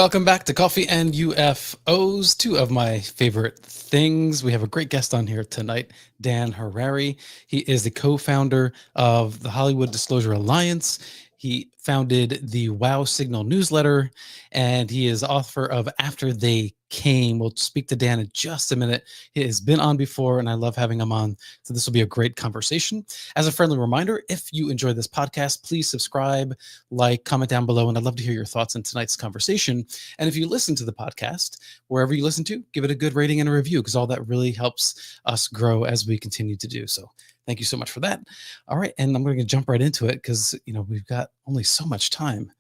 Welcome back to Coffee and UFOs, two of my favorite things. We have a great guest on here tonight, Dan Harary. He is the co-founder of the Hollywood Disclosure Alliance. He founded the Wow Signal newsletter, and he is author of After They Came. We'll speak to Dan in just a minute. He has been on before, and I love having him on, so this will be a great conversation. As a friendly reminder, if you enjoy this podcast, please subscribe, like, comment down below, and I'd love to hear your thoughts on tonight's conversation. And if you listen to the podcast, wherever you listen to, give it a good rating and a review, because all that really helps us grow as we continue to do so. Thank you so much for that. All right, and I'm going to jump right into it because we've got only so much time.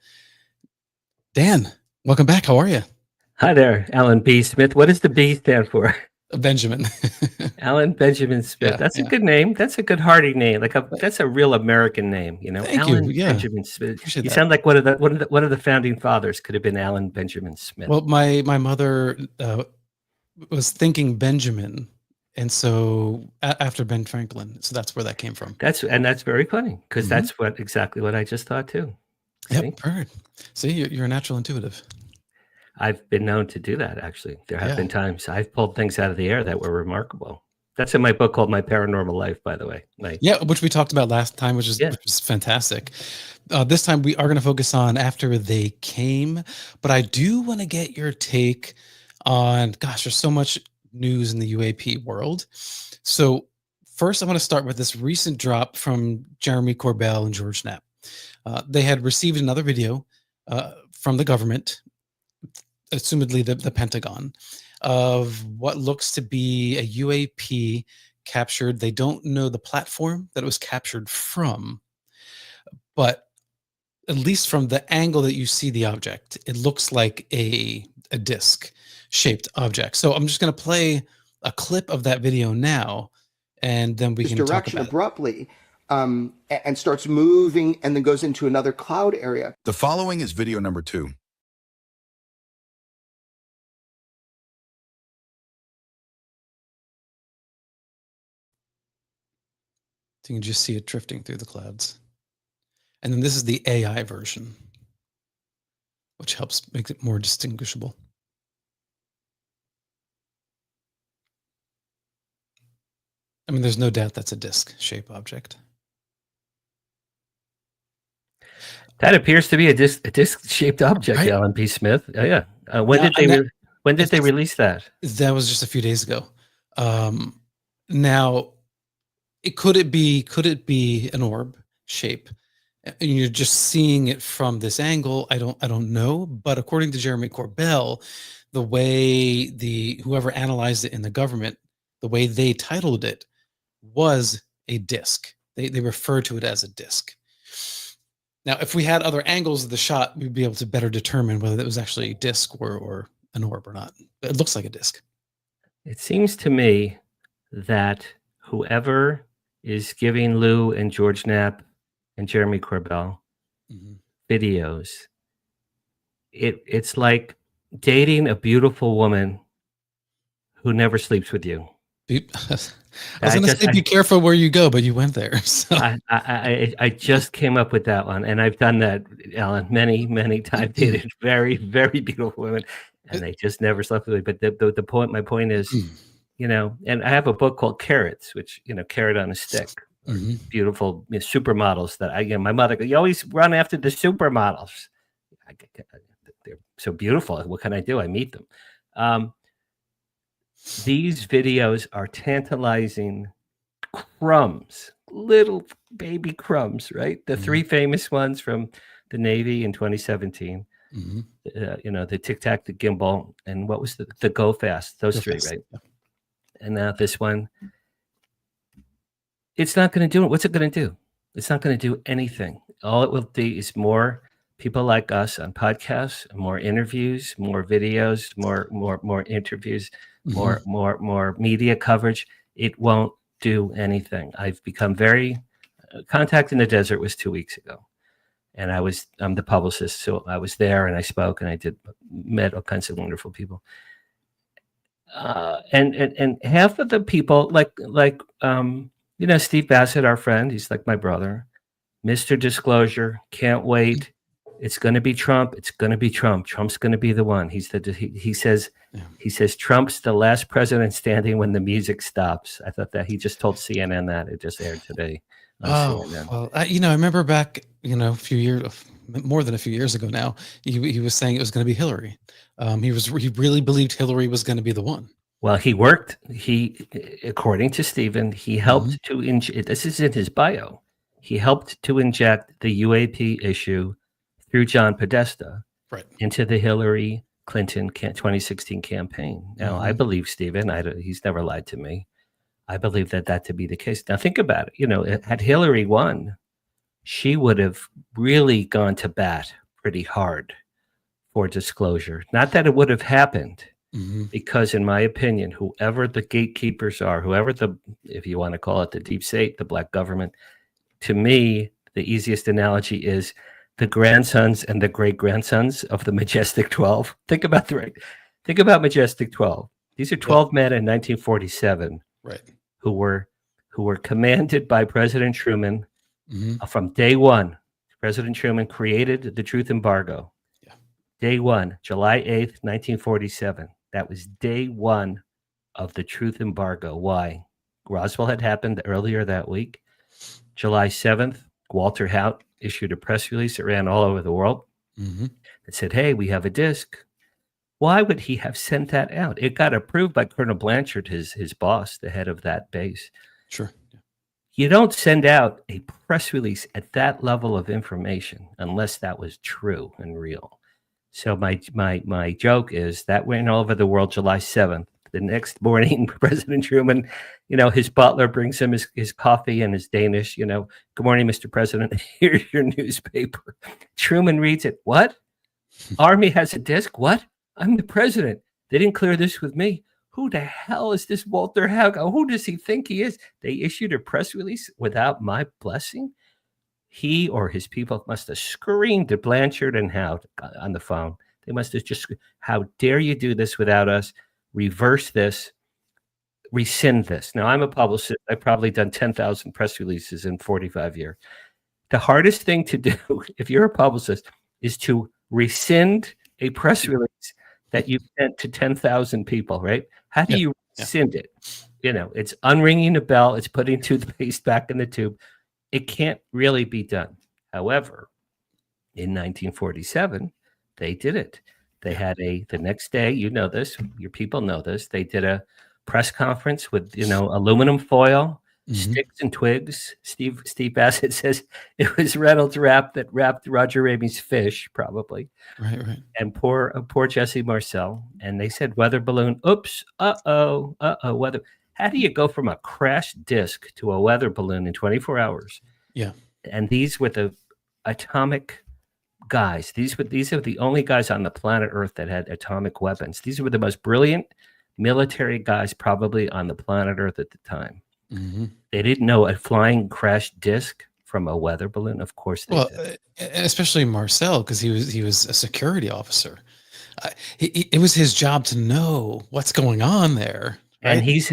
Dan, welcome back. How are you? Hi there, Alan B. Smith. What does the B stand for? Benjamin. Alan Benjamin Smith. Yeah, That's a good name. That's a good hearty name. That's a real American name, Thank Alan you. Yeah. Benjamin Smith. Appreciate You that. sound like one of the founding fathers. Could have been Alan Benjamin Smith. Well, my mother was thinking Benjamin, and so after Ben Franklin, so that's where that came from. That's very funny because that's exactly what I just thought too. Yep, heard. See, you're a natural intuitive. I've been known to do that, actually. There have been times I've pulled things out of the air that were remarkable. That's in my book called My Paranormal Life, by the way. Which we talked about last time, which was fantastic. This time we are going to focus on After They Came, but I do want to get your take on, gosh, there's so much news in the UAP world. So first I want to start with this recent drop from Jeremy Corbell and George Knapp. They had received another video from the government, assumedly the Pentagon, of what looks to be a UAP captured. They don't know the platform that it was captured from, but at least from the angle that you see the object, it looks like a disc-shaped object. So I'm just going to play a clip of that video now, and then we can talk about abruptly. And starts moving and then goes into another cloud area. The following is video number 2. You can just see it drifting through the clouds. And then this is the AI version, which helps make it more distinguishable. I mean, there's no doubt that's a disc-shaped object. That appears to be a disc-shaped object, right? Alan P. Smith. When did they release that? That was just a few days ago. Now, could it be an orb shape? And you're just seeing it from this angle. I don't know. But according to Jeremy Corbell, the way whoever analyzed it in the government, the way they titled it was a disc. They refer to it as a disc. Now, if we had other angles of the shot, we'd be able to better determine whether it was actually a disc or an orb or not. But it looks like a disc. It seems to me that whoever is giving Lou and George Knapp and Jeremy Corbell videos, it's like dating a beautiful woman who never sleeps with you. I was going to say, be careful where you go, but you went there. So. I just came up with that one, and I've done that, Alan, many times. Dated very, very beautiful women, and they just never slept with me. But my point is, and I have a book called Carrots, which carrot on a stick, beautiful supermodels that my mother goes, you always run after the supermodels. They're so beautiful. What can I do? I meet them. These videos are tantalizing crumbs, little baby crumbs, right? The 3 famous ones from the Navy in 2017, the Tic Tac, the gimbal, and what was the Go Fast? Those 3, right? Yeah. And now this one, it's not going to do it. What's it going to do? It's not going to do anything. All it will do is more people like us on podcasts, more interviews, more videos, more interviews. More media coverage. It won't do anything. I've become very Contact in the Desert was 2 weeks ago, and I'm the publicist, so I was there and I spoke and I met all kinds of wonderful people. And half of the people like Steve Bassett, our friend, he's like my brother. Mr. Disclosure, can't wait. It's going to be Trump. It's going to be Trump. Trump's going to be the one. He says Trump's the last president standing when the music stops. I thought that he just told CNN that. It just aired today on CNN. Well, I remember back, a few years, more than a few years ago now, he was saying it was going to be Hillary. He really believed Hillary was going to be the one. Well, according to Stephen, he helped to this is in his bio. He helped to inject the UAP issue through John Podesta into the Hillary Clinton 2016 campaign. Now, I believe Stephen. He's never lied to me. I believe that to be the case. Now, think about it. Had Hillary won, she would have really gone to bat pretty hard for disclosure. Not that it would have happened, because in my opinion, whoever the gatekeepers are, whoever if you want to call it the deep state, the black government, to me, the easiest analogy is the grandsons and the great-grandsons of the Majestic 12. Think about Majestic 12. These are 12 men in 1947 who were commanded by President Truman from day one. President Truman created the truth embargo. Day one, July 8th, 1947. That was day one of the truth embargo. Why? Roswell had happened earlier that week. July 7th, Walter Haut issued a press release that ran all over the world. It said, hey, we have a disc. Why would he have sent that out? It got approved by Colonel Blanchard, his boss, the head of that base. Sure. Yeah. You don't send out a press release at that level of information unless that was true and real. So my joke is that went all over the world July 7th. The next morning, President Truman, his butler brings him his coffee and his Danish, good morning, Mr. President. Here's your newspaper. Truman reads it. What? Army has a disc? What? I'm the president. They didn't clear this with me. Who the hell is this Walter Haut? Who does he think he is? They issued a press release without my blessing? He or his people must have screamed at Blanchard and Haut on the phone. They must have just, how dare you do this without us? Reverse this, rescind this. Now, I'm a publicist. I've probably done 10,000 press releases in 45 years. The hardest thing to do, if you're a publicist, is to rescind a press release that you sent to 10,000 people, right? How do you rescind it? It's unringing the bell. It's putting toothpaste back in the tube. It can't really be done. However, in 1947, they did it. They had the next day, this, your people know this, they did a press conference with, aluminum foil, sticks and twigs. Steve Bassett says it was Reynolds wrap that wrapped Roger Ramey's fish, probably. Right. And poor Jesse Marcel. And they said weather balloon, oops, weather. How do you go from a crashed disc to a weather balloon in 24 hours? Yeah. And these were the atomic guys. These are the only guys on the planet Earth that had atomic weapons. These were the most brilliant military guys probably on the planet Earth at the time. They didn't know a flying crashed disc from a weather balloon. Of course they did. Especially Marcel, because he was a security officer. It was his job to know what's going on there. Right? And you've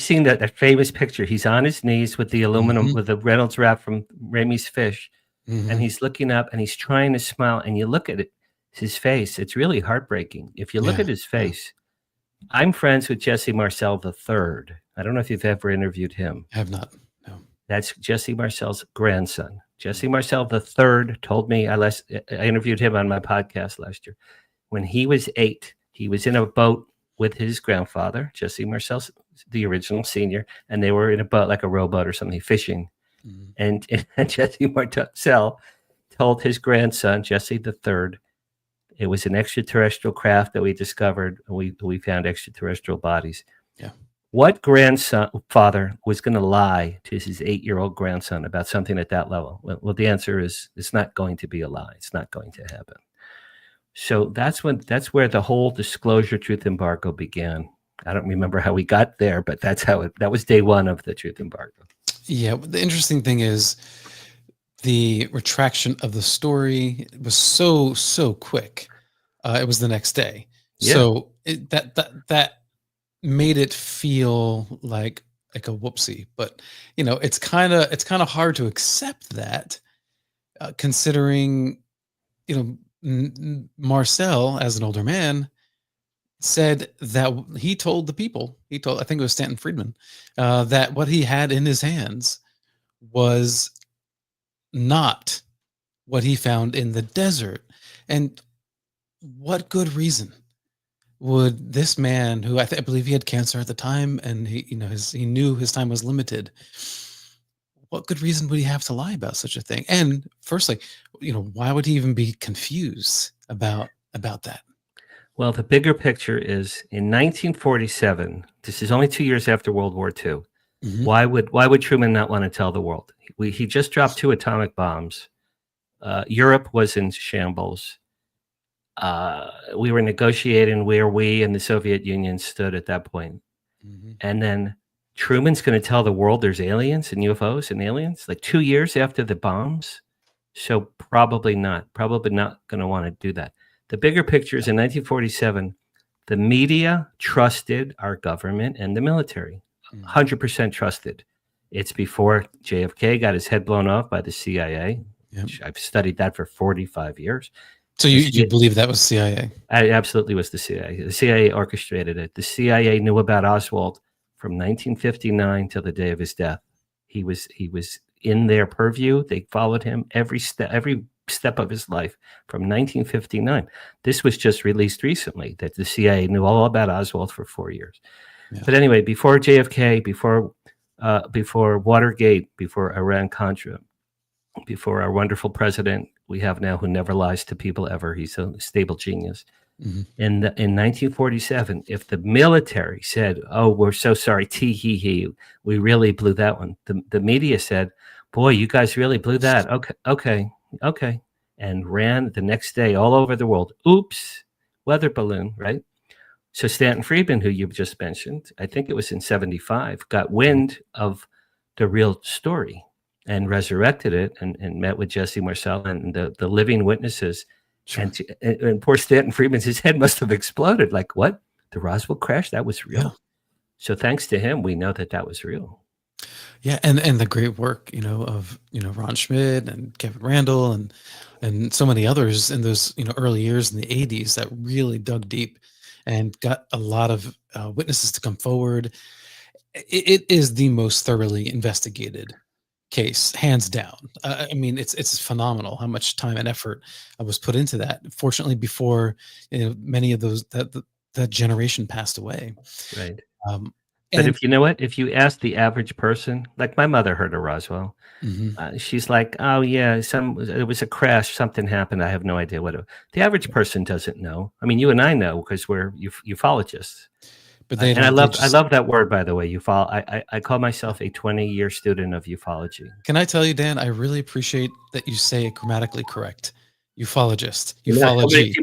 seen that famous picture. He's on his knees with the aluminum with the Reynolds wrap from Ramey's fish, and he's looking up and he's trying to smile. And you look at his face; it's really heartbreaking. If you look at his face, I'm friends with Jesse Marcel III. I don't know if you've ever interviewed him. I have not. No. That's Jesse Marcel's grandson. Jesse Marcel III told me I interviewed him on my podcast last year. When he was 8, he was in a boat with his grandfather, Jesse Marcel, the original senior, and they were in a boat, like a rowboat or something, fishing. And Jesse Marcel told his grandson, Jesse III, it was an extraterrestrial craft that we discovered. We found extraterrestrial bodies. Yeah. What father was going to lie to his 8-year-old grandson about something at that level? Well, the answer is it's not going to be a lie. It's not going to happen. So that's where the whole disclosure truth embargo began. I don't remember how we got there, but that was day one of the truth embargo. Yeah. The interesting thing is the retraction of the story was so quick. It was the next day. Yeah. So that made it feel like a whoopsie, but it's kind of hard to accept that considering, Marcel, as an older man, said that he told the people, I think it was Stanton Friedman, that what he had in his hands was not what he found in the desert. And what good reason would this man, who I believe he had cancer at the time, and he knew his time was limited, what good reason would he have to lie about such a thing? And firstly, why would he even be confused about that? Well, the bigger picture is in 1947. This is only 2 years after World War II. Mhm. Why would Truman not want to tell the world? He just dropped 2 atomic bombs. Europe was in shambles. We were negotiating where we and the Soviet Union stood at that point. Mhm. And then Truman's going to tell the world there's aliens and UFOs and aliens like 2 years after the bombs. So probably not going to want to do that. The bigger picture is in 1947, the media trusted our government and the military, 100% trusted. It's before JFK got his head blown off by the CIA. Yep. I've studied that for 45 years. So you believe that was CIA? I absolutely was the CIA. The CIA orchestrated it. The CIA knew about Oswald from 1959 till the day of his death. He was in their purview. They followed him every step of his life from 1959. This was just released recently that the CIA knew all about Oswald for 4 years. Yeah. But anyway, before JFK, before Watergate, before Iran-Contra, before our wonderful president we have now, who never lies to people ever. He's a stable genius. Mm-hmm. In 1947, if the military said, "Oh, we're so sorry, tee hee hee, we really blew that one," the media said, "Boy, you guys really blew that. Okay," and ran the next day all over the world. Oops, weather balloon, right? So Stanton Friedman, who you've just mentioned, I think it was in 1975, got wind of the real story and resurrected it and met with Jesse Marcel and the living witnesses. Sure. And poor Stanton Friedman, his head must have exploded. Like, what? The Roswell crash? That was real? Yeah. So thanks to him, we know that was real. Yeah, and the great work, of Ron Schmidt and Kevin Randall and so many others in those early years in the 80s that really dug deep and got a lot of witnesses to come forward. It is the most thoroughly investigated case, hands down. I mean, it's phenomenal how much time and effort was put into that. Fortunately, before many of those that generation passed away. Right. But if you know what, if you ask the average person, like my mother heard of Roswell, she's like, "Oh yeah, it was a crash. Something happened. I have no idea what." The average person doesn't know. I mean, you and I know because we're ufologists. But I love that word, by the way. I call myself a 20-year student of ufology. Can I tell you, Dan? I really appreciate that you say it grammatically correct. Ufologist, ufology.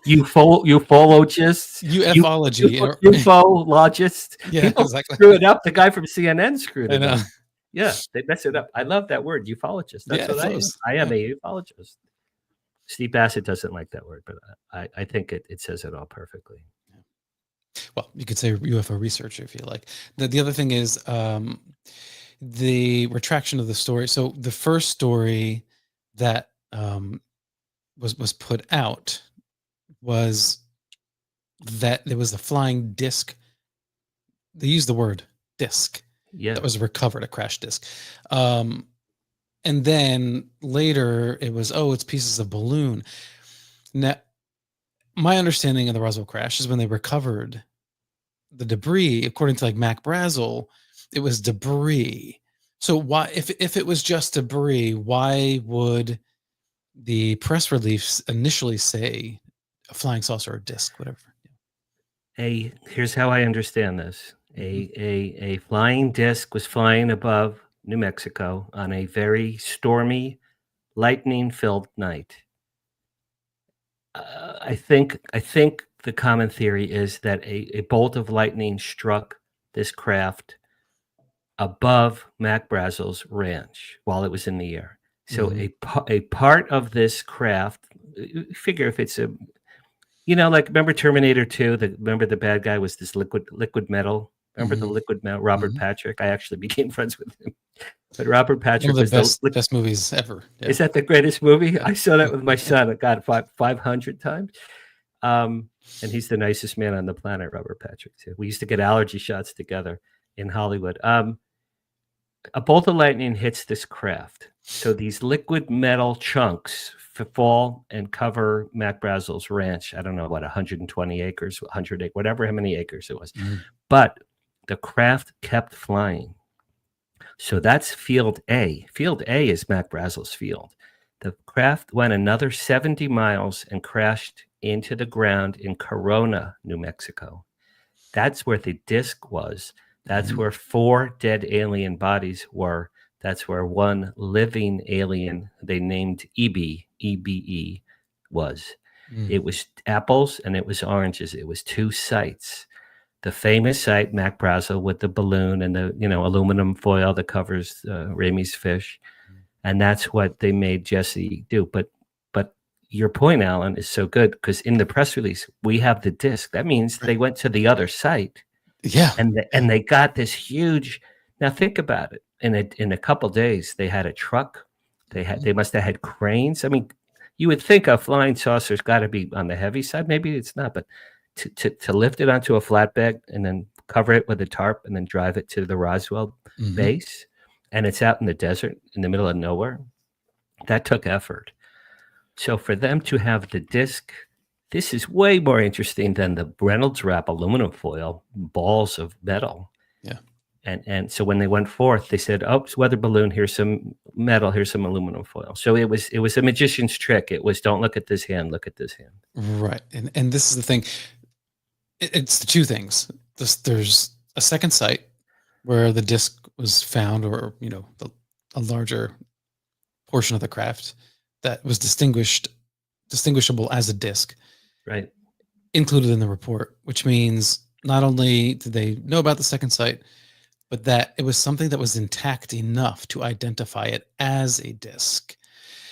Ufologists, ufology, ufologist. Yeah, people exactly. Screw it up. The guy from CNN screwed it up. up. Yeah, they mess it up. I love that word, ufologist. That's what I am. I am a ufologist. Steve Bassett doesn't like that word, but I think it says it all perfectly. Well, you could say UFO researcher if you like. The other thing is the retraction of the story. So the first story that was put out was that there was a flying disc. They used the word disc. Yeah, that was recovered, a crash disc. And then later it was, it's pieces of balloon. Now, my understanding of the Roswell crash is when they recovered the debris, according to like Mac Brazel, it was debris. So why, if it was just debris, why would the press release initially say a flying saucer or disc, whatever? Here's how I understand this. A flying disc was flying above New Mexico on a very stormy, lightning-filled night. I think the common theory is that a bolt of lightning struck this craft above Mac Brazel's ranch while it was in the air. So a part of this craft, figure if it's like remember Terminator 2, remember the bad guy was this liquid metal Remember the Mhm. liquid metal? Robert Mhm. Patrick. I actually became friends with him. But Robert One Patrick of the was the. best movies ever. Yeah. Is that the greatest movie? I saw that with my son. I got 500 times. And he's the nicest man on the planet, Robert Patrick. Too. We used to get allergy shots together in Hollywood. A bolt of lightning hits this craft. So these liquid metal chunks fall and cover Mac Brazel's ranch. I don't know what, 120 acres, 100 acres, whatever, how many acres it was. Mhm. But the craft kept flying. So that's field A. Field A is Mac Brazel's field. The craft went another 70 miles and crashed into the ground in Corona, New Mexico. That's where the disc was. That's Mhm. where 4 dead alien bodies were. That's where one living alien they named EB, EBE, was. Mm. It was apples and it was oranges. It was 2 sites. The famous site, Mac Brazel, with the balloon and the aluminum foil that covers Ramey's fish, and that's what they made Jesse do. But your point, Alan, is so good because in the press release we have the disc. That means Right. they went to the other site Yeah. and they got this huge. Now think about it. In a couple days, they had a truck. They must have had cranes. I mean, you would think a flying saucer's got to be on the heavy side. Maybe it's not, but to lift it onto a flatbed and then cover it with a tarp and then drive it to the Roswell Mhm. base, and it's out in the desert in the middle of nowhere, that took effort. So for them to have the disc, this is way more interesting than the Reynolds wrap aluminum foil balls of metal. Yeah. And so when they went forth, they said, "Oh, it's weather balloon. Here's some metal. Here's some aluminum foil." So it was a magician's trick. It was, don't look at this hand, look at this hand. Right. And this is the thing. It's the 2 things. There's a second site where the disc was found, or a larger portion of the craft that was distinguishable as a disc, Right. included in the report, which means not only did they know about the second site, but that it was something that was intact enough to identify it as a disc.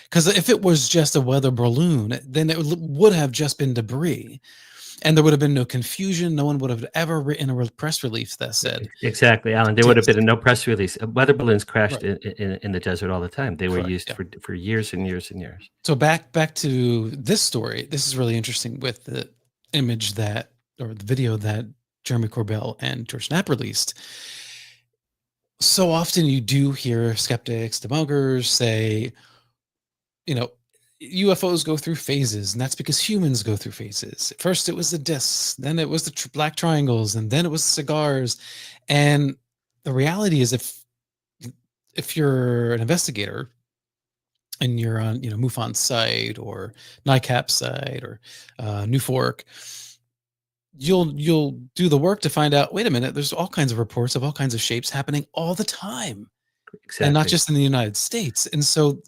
Because if it was just a weather balloon, then it would have just been debris, and there would have been no confusion. No one would have ever written a press release that said Exactly, Alan. There would have disc. been no press release. Weather balloons crashed Right. in the desert all the time. They were Correct, used yeah. for years and years and years. So back to this story. This is really interesting with the image or the video that Jeremy Corbell and George Knapp released. So often you do hear skeptics, debunkers say, UFOs go through phases, and that's because humans go through phases. First, it was the discs, then it was the black triangles, and then it was cigars. And the reality is, if you're an investigator and you're on, MUFON site or NICAP site or New Fork, you'll do the work to find out. Wait a minute, there's all kinds of reports of all kinds of shapes happening all the time, and not Exactly. just in the United States. And so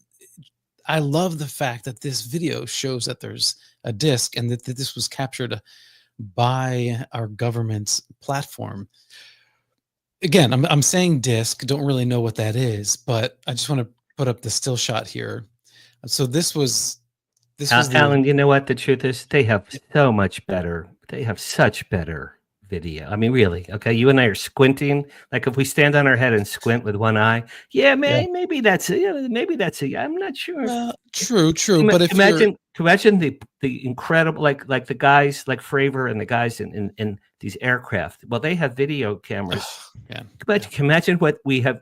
I love the fact that this video shows that there's a disc and that this was captured by our government's platform. Again, I'm saying disc, don't really know what that is, but I just want to put up the still shot here. So this was Alan, you know what the truth is? They have so much better. They have such better video. I mean, really. Okay, you and I are squinting. Like if we stand on our head and squint with one eye, yeah, man, maybe that's it. Maybe that's it. I'm not sure. True. But if imagine the incredible, like the guys like Fravor and the guys in these aircraft. Well, they have video cameras. Imagine what we have.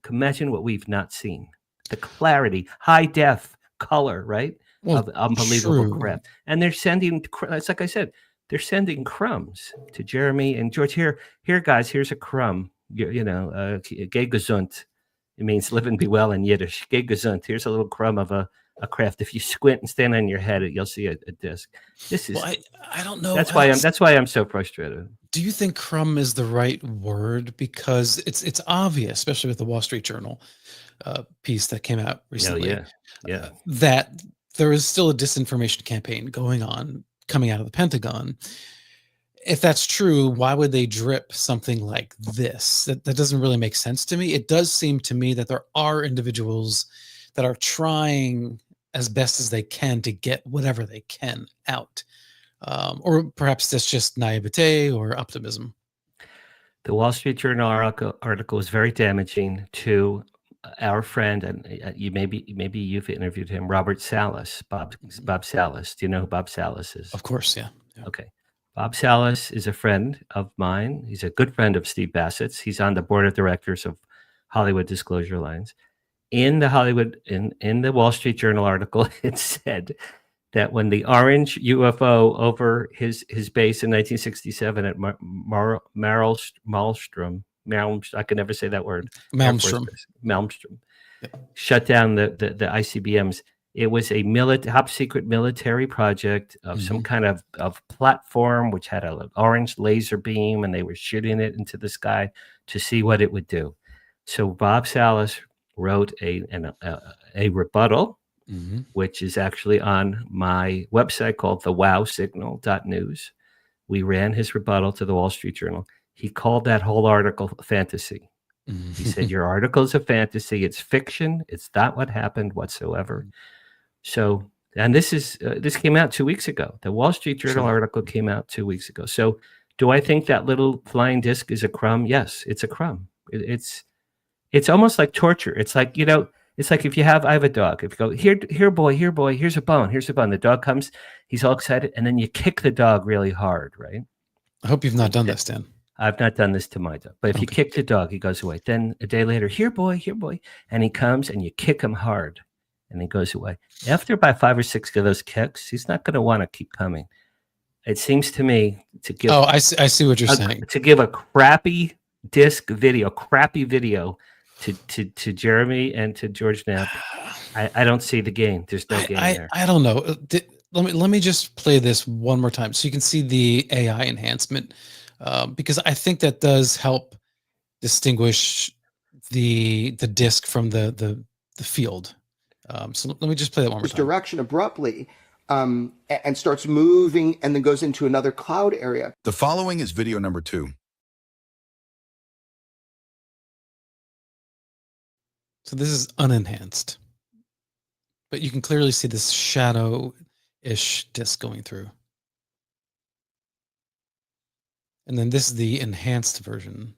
Imagine what we've not seen. The clarity, high def, color, right? Of unbelievable craft. And they're sending, it's like I said, they're sending crumbs to Jeremy and George. Here, guys, here's a crumb. Geh gesund. It means live and be well in Yiddish. Geh gesund. Here's a little crumb of a craft. If you squint and stand on your head, you'll see a disc. This is. Well, I don't know. That's why I'm so frustrated. Do you think crumb is the right word? Because it's obvious, especially with the Wall Street Journal piece that came out recently. Yeah. That there is still a disinformation campaign going on, coming out of the Pentagon. If that's true, why would they drip something like this? That doesn't really make sense to me. It does seem to me that there are individuals that are trying as best as they can to get whatever they can out. Or perhaps that's just naivete or optimism. The Wall Street Journal article was very damaging to our friend, and maybe you've interviewed him, Robert Salas, Bob Salas. Do you know who Bob Salas is? Of course, yeah. Okay. Bob Salas is a friend of mine. He's a good friend of Steve Bassett's. He's on the board of directors of Hollywood Disclosure Alliance. In the Wall Street Journal article, it said that when the orange UFO over his base in 1967 at Malmstrom, I can never say that word. Malmstrom. Yep. Shut down the ICBMs. It was a top secret military project of some kind of platform which had an orange laser beam, and they were shooting it into the sky to see what it would do. So Bob Salas wrote a rebuttal, which is actually on my website called thewowsignal.news. We ran his rebuttal to the Wall Street Journal. He called that whole article fantasy. He said, your article is a fantasy. It's fiction. It's not what happened whatsoever. So, and this came out 2 weeks ago. The Wall Street Journal article came out 2 weeks ago. So do I think that little flying disc is a crumb? Yes, it's a crumb. It's almost like torture. It's like, it's like I have a dog. If you go, here, boy, here's a bone. The dog comes, he's all excited, and then you kick the dog really hard, right? I hope you've not done this, Dan. I've not done this to my dog. But if you kick the dog, he goes away. Then a day later, here, boy. And he comes and you kick him hard and he goes away. After about 5 or 6 of those kicks, he's not going to want to keep coming. It seems to me to give. Oh, I see what you're saying. To give a crappy video to Jeremy and to George Knapp, I don't see the gain. There's no gain there. I don't know. Let me just play this one more time so you can see the AI enhancement, because I think that does help distinguish the disc from the field. So let me just play that one more time. Direction abruptly, and starts moving, and then goes into another cloud area. The following is video number 2. So this is unenhanced, but you can clearly see this shadow-ish disc going through. And then this is the enhanced version.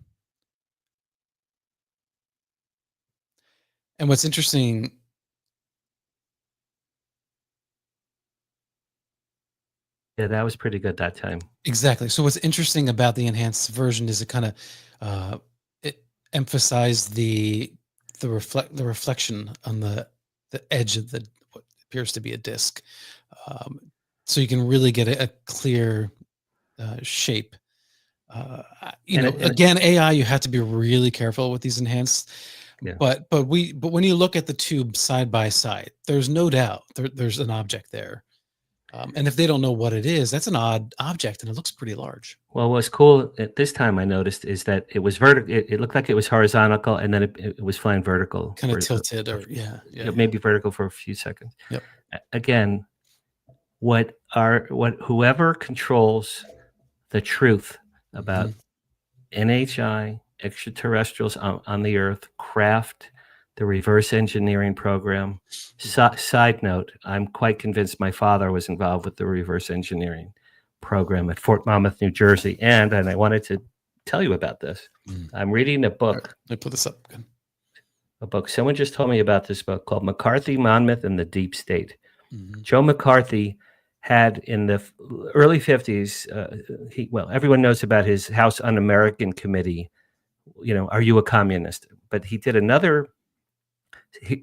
And what's interesting, yeah, that was pretty good that time. exactly. So what's interesting about the enhanced version is it kind of it emphasized the reflection on the edge of what appears to be a disc, so you can really get a clear shape. Again, AI, you have to be really careful with these enhanced. Yeah. But when you look at the tube side by side, there's no doubt there's an object there. And if they don't know what it is, that's an odd object, and it looks pretty large. Well, what's cool at this time I noticed is that it was vertical. It looked like it was horizontal, and then it was flying vertical. Kind of tilted, or maybe vertical for a few seconds. Yep. Again, whoever controls the truth about NHI, extraterrestrials on the Earth, craft, the reverse engineering program. Side note, I'm quite convinced my father was involved with the reverse engineering program at Fort Monmouth, New Jersey. And I wanted to tell you about this. I'm reading a book. Right, let me put this up. Good. A book. Someone just told me about this book called McCarthy, Monmouth, and the Deep State. Joe McCarthy had, in the early 50s, everyone knows about his House Un-American Committee. Are you a communist? But he did another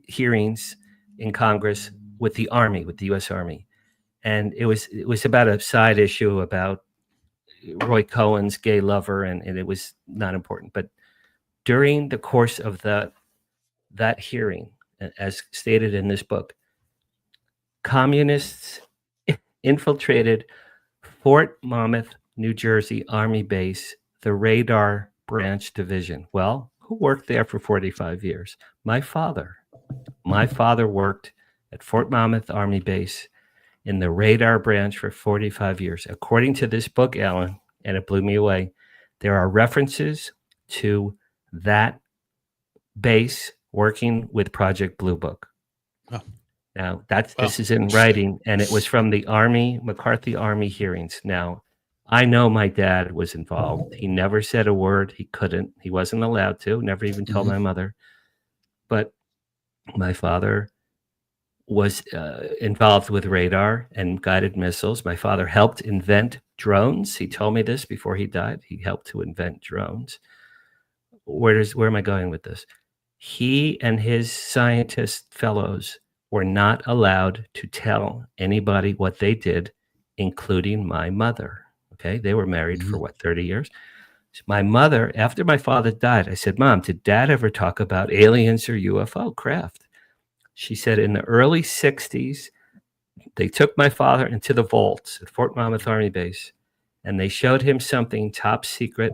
hearings in Congress with the Army, with the U.S. Army, and it was about a side issue about Roy Cohen's gay lover, and it was not important. But during the course of that hearing, as stated in this book, communists infiltrated Fort Monmouth, New Jersey Army base, the Radar Branch Division. Well, who worked there for 45 years? My father. My father worked at Fort Monmouth Army Base in the Radar Branch for 45 years. According to this book, Alan, and it blew me away, there are references to that base working with Project Blue Book. Oh. Now, this is in writing, and it was from the McCarthy Army hearings. Now, I know my dad was involved. He never said a word. He couldn't. He wasn't allowed to. Never even told my mother. But my father was involved with radar and guided missiles. My father helped invent drones. He told me this before he died. He helped to invent drones. Where am I going with this? He and his scientist fellows were not allowed to tell anybody what they did, including my mother. Okay, they were married for 30 years. So my mother, after my father died, I said, Mom, did Dad ever talk about aliens or UFO craft? She said in the early 60s, they took my father into the vaults at Fort Monmouth Army Base, and they showed him something top secret.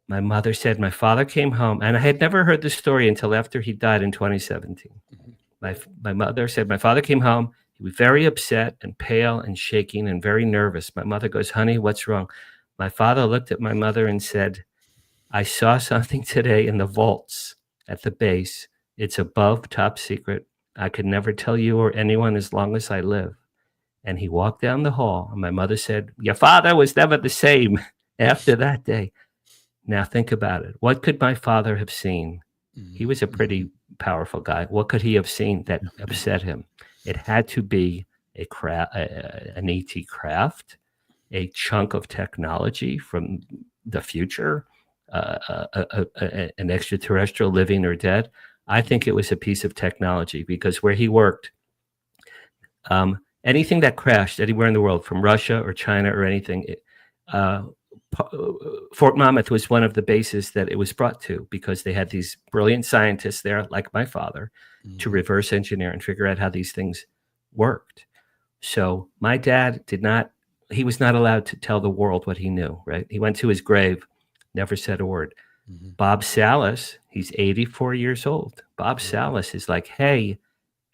My mother said my father came home, and I had never heard the story until after he died in 2017. My mother said my father came home. He was very upset and pale and shaking and very nervous. My mother goes, honey, what's wrong? My father looked at my mother and said, I saw something today in the vaults at the base. It's above top secret. I could never tell you or anyone as long as I live. And he walked down the hall, and my mother said, your father was never the same after that day. Now think about it. What could my father have seen? He was a pretty powerful guy. What could he have seen that upset him? It had to be an ET craft, a chunk of technology from the future, an extraterrestrial living or dead. I think it was a piece of technology because where he worked, anything that crashed anywhere in the world, from Russia or China or anything, Fort Monmouth was one of the bases that it was brought to because they had these brilliant scientists there, like my father, to reverse engineer and figure out how these things worked. So my dad he was not allowed to tell the world what he knew, right? He went to his grave, never said a word. Bob Salas, he's 84 years old. Bob Salas is like, hey,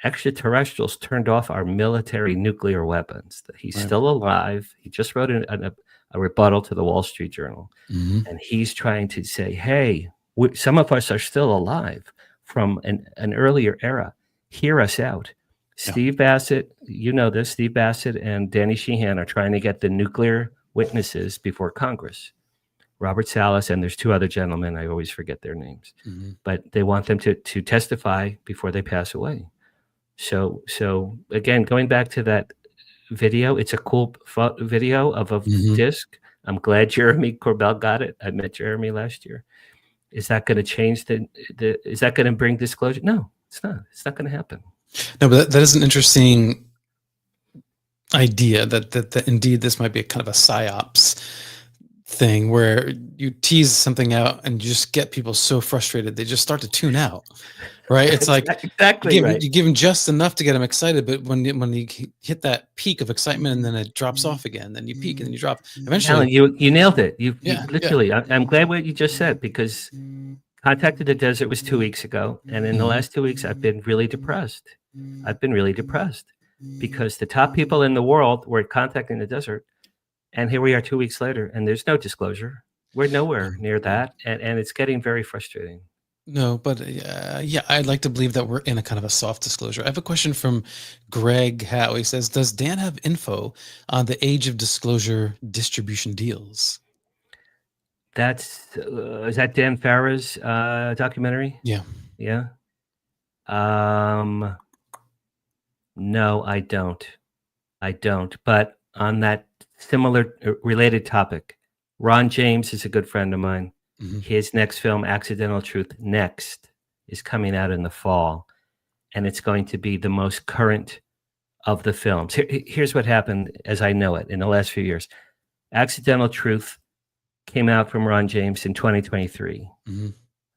extraterrestrials turned off our military nuclear weapons. He's still alive. He just wrote a rebuttal to the Wall Street Journal. And he's trying to say, hey, some of us are still alive from an earlier era. Hear us out. Steve Bassett, you know this, Steve Bassett and Danny Sheehan are trying to get the nuclear witnesses before Congress. Robert Salas, and there's two other gentlemen, I always forget their names, but they want them to testify before they pass away. So again, going back to that video, it's a cool video of a disc. I'm glad Jeremy Corbell got it. I met Jeremy last year. Is that going to change is that going to bring disclosure? No, it's not. It's not going to happen. No, but that is an interesting idea that indeed this might be a kind of a psyops thing where you tease something out and you just get people so frustrated they just start to tune out, right? It's like exactly you give them just enough to get them excited, but when you hit that peak of excitement and then it drops off again, then you peak and then you drop. Eventually, Alan, you nailed it. You literally. Yeah. I'm glad what you just said because Contact in the Desert was 2 weeks ago, and in the last 2 weeks I've been really depressed. I've been really depressed because the top people in the world were at Contact in the Desert. And here we are 2 weeks later, and there's no disclosure. We're nowhere near that, and it's getting very frustrating. No, but I'd like to believe that we're in a kind of a soft disclosure. I have a question from Greg Howe. He says, does Dan have info on the age of disclosure distribution deals? Is that Dan Farah's documentary? Yeah. Yeah. No, I don't. But on that similar related topic, Ron James is a good friend of mine. His next film, Accidental Truth Next, is coming out in the fall, and it's going to be the most current of the films. Here's what happened as I know it in the last few years. Accidental Truth came out from Ron James in 2023.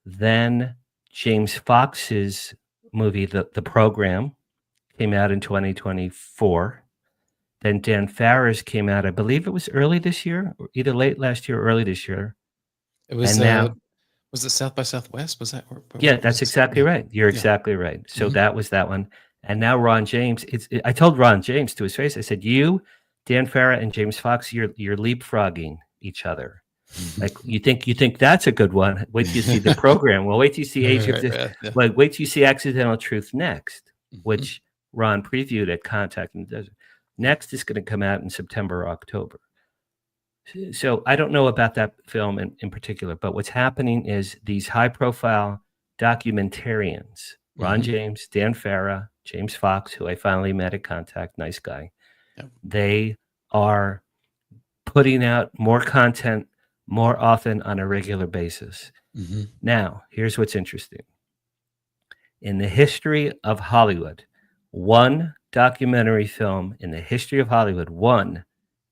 Then James Fox's movie, The Program, came out in 2024. Then Dan Farah's came out, I believe it was early this year, or either late last year or early this year. It was. Now, was it South by Southwest? Was that? That's exactly right. You're exactly right. So that was that one. And now Ron James. I told Ron James to his face. I said, "You, Dan Farah, and James Fox, you're leapfrogging each other. Like you think that's a good one. Wait till you see The Program. Well, wait till you see Age of this. Like wait till you see Accidental Truth Next, which Ron previewed at Contact in the Desert. Next is going to come out in September or October. So I don't know about that film in particular, but what's happening is these high-profile documentarians, Ron Mhm. James, Dan Farah, James Fox, who I finally met at Contact, nice guy. Yep. They are putting out more content more often on a regular basis. Mhm. Now, here's what's interesting. In the history of Hollywood, one documentary film in the history of Hollywood, one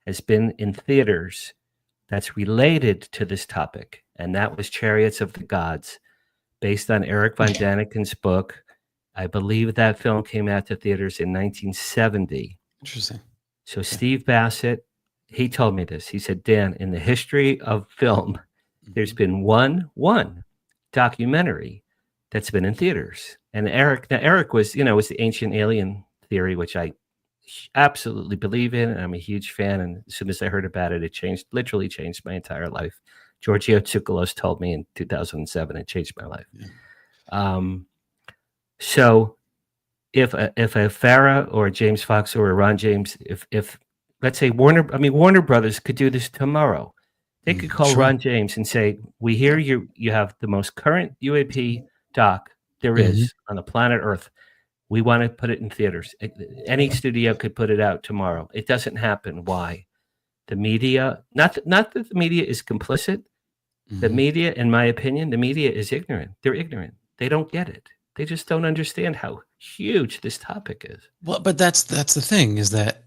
has been in theaters that's related to this topic, and that was Chariots of the Gods, based on Eric von Daniken's book. I believe that film came out to theaters in 1970. Interesting. So Steve Bassett, he told me this. He said, Dan, in the history of film, there's Mhm. been one documentary that's been in theaters. And Eric was the ancient alien theory, which I absolutely believe in, and I'm a huge fan. And as soon as I heard about it, it literally changed my entire life. Giorgio Tsoukalos told me in 2007, it changed my life. Yeah. So if a Farah or a James Fox or a Ron James, if let's say Warner Brothers could do this tomorrow, they could call Sure. Ron James and say, "We hear you have the most current UAP doc there Mhm. is on the planet Earth. We want to put it in theaters." Any studio could put it out tomorrow. It doesn't happen. Why? The media, not that the media is complicit. The Mhm. media, in my opinion, the media is ignorant. They're ignorant. They don't get it. They just don't understand how huge this topic is. Well, but that's the thing, is that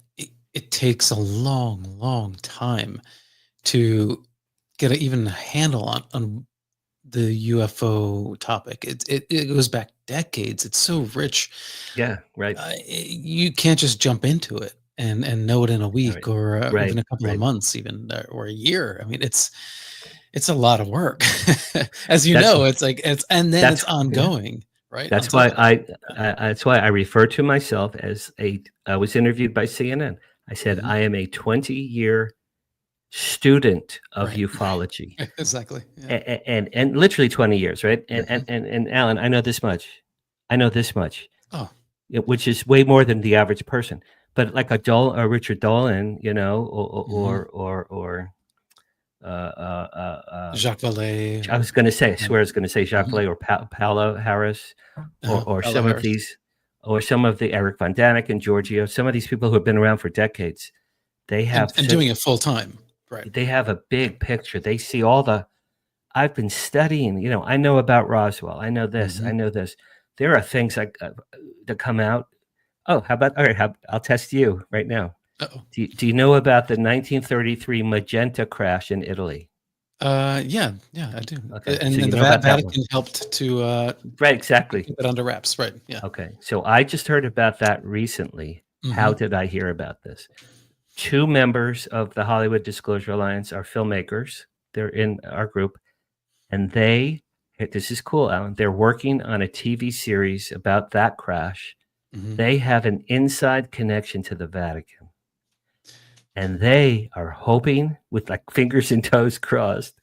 it takes a long time to get even a handle on the UFO topic. It goes back decades. It's so rich. Yeah, right. You can't just jump into it and know it in a week, Right. or Right. even a couple of Right. months, even or a year. I mean, it's a lot of work, as you That's know. It's like and then that's it's ongoing, right? that's Until why that. that's why I refer to myself as I was interviewed by CNN. I said Mhm. I am a 20-year student of Right. ufology. Exactly. Yeah. And literally 20 years, right? Mhm. And Alan, I know this much. I know this much, Oh. which is way more than the average person. But like a Richard Dolan, Mhm. or Jacques Vallée. I was going to say, I Yeah. swear I was going to say Jacques Mhm. Vallée or Paolo Harris, or Paolo some of Harris. these, or some of the Eric Von Daniken, Giorgio, some of these people who have been around for decades. They And have doing it full time. Right. they have a big picture. They see all the. I've been studying. I know about Roswell. I know this. I Mhm. know this. There are things that come out. Oh, how about all right? I'll test you right now. Uh-oh. Do you know about the 1933 Magenta crash in Italy? Yeah, I do. Okay, so And you the know about that one, Vatican helped to right? Exactly. keep it under wraps. Right. Yeah. Okay, so I just heard about that recently. How Mhm. did I hear about this? Two members of the Hollywood Disclosure Alliance are filmmakers. They're in our group, and this is cool, Alan. They're working on a TV series about that crash. Mhm. They have an inside connection to the Vatican, and they are hoping, with like fingers and toes crossed,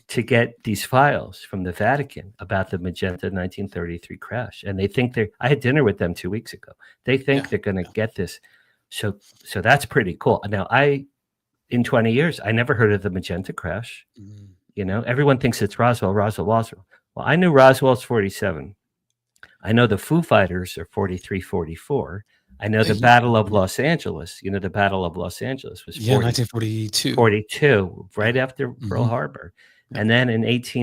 to get these files from the Vatican about the Magenta 1933 crash. And they think I had dinner with them 2 weeks ago. They think Yeah. they're going to get this. So that's pretty cool. Now, in 20 years, I never heard of the Magenta crash. Mhm. Everyone thinks it's Roswell. Well, I knew Roswell's 47. I know the Foo Fighters are 43, 44. I know the Yeah. Battle of Los Angeles. The Battle of Los Angeles was Yeah, 1942. 42, right after Pearl Mhm. Harbor. Yep. And then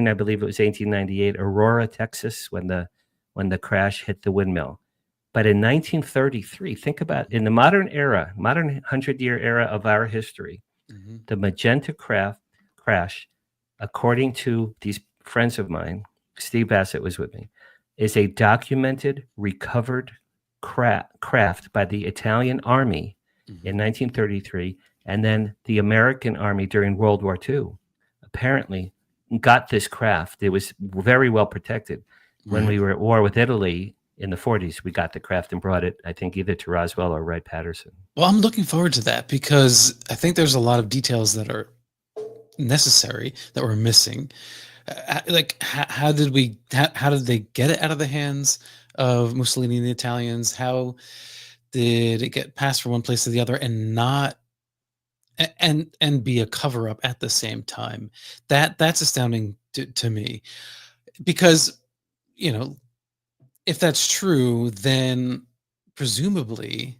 I believe it was 1898, Aurora, Texas, when the crash hit the windmill. But in 1933, think about in the modern 100-year era of our history, Mhm. the Magenta crash, according to these friends of mine, Steve Bassett was with me, is a documented, recovered craft by the Italian Army in Mhm. 1933, and then the American Army during World War II apparently got this craft. It was very well protected. When Right. we were at war with Italy in the 40s, we got the craft and brought it, I think, either to Roswell or Wright-Patterson. Well, I'm looking forward to that, because I think there's a lot of details that are necessary that we're missing. Like, how did they get it out of the hands of Mussolini and the Italians? How did it get passed from one place to the other and not and be a cover up at the same time. That's astounding to me, because you know, if that's true, then presumably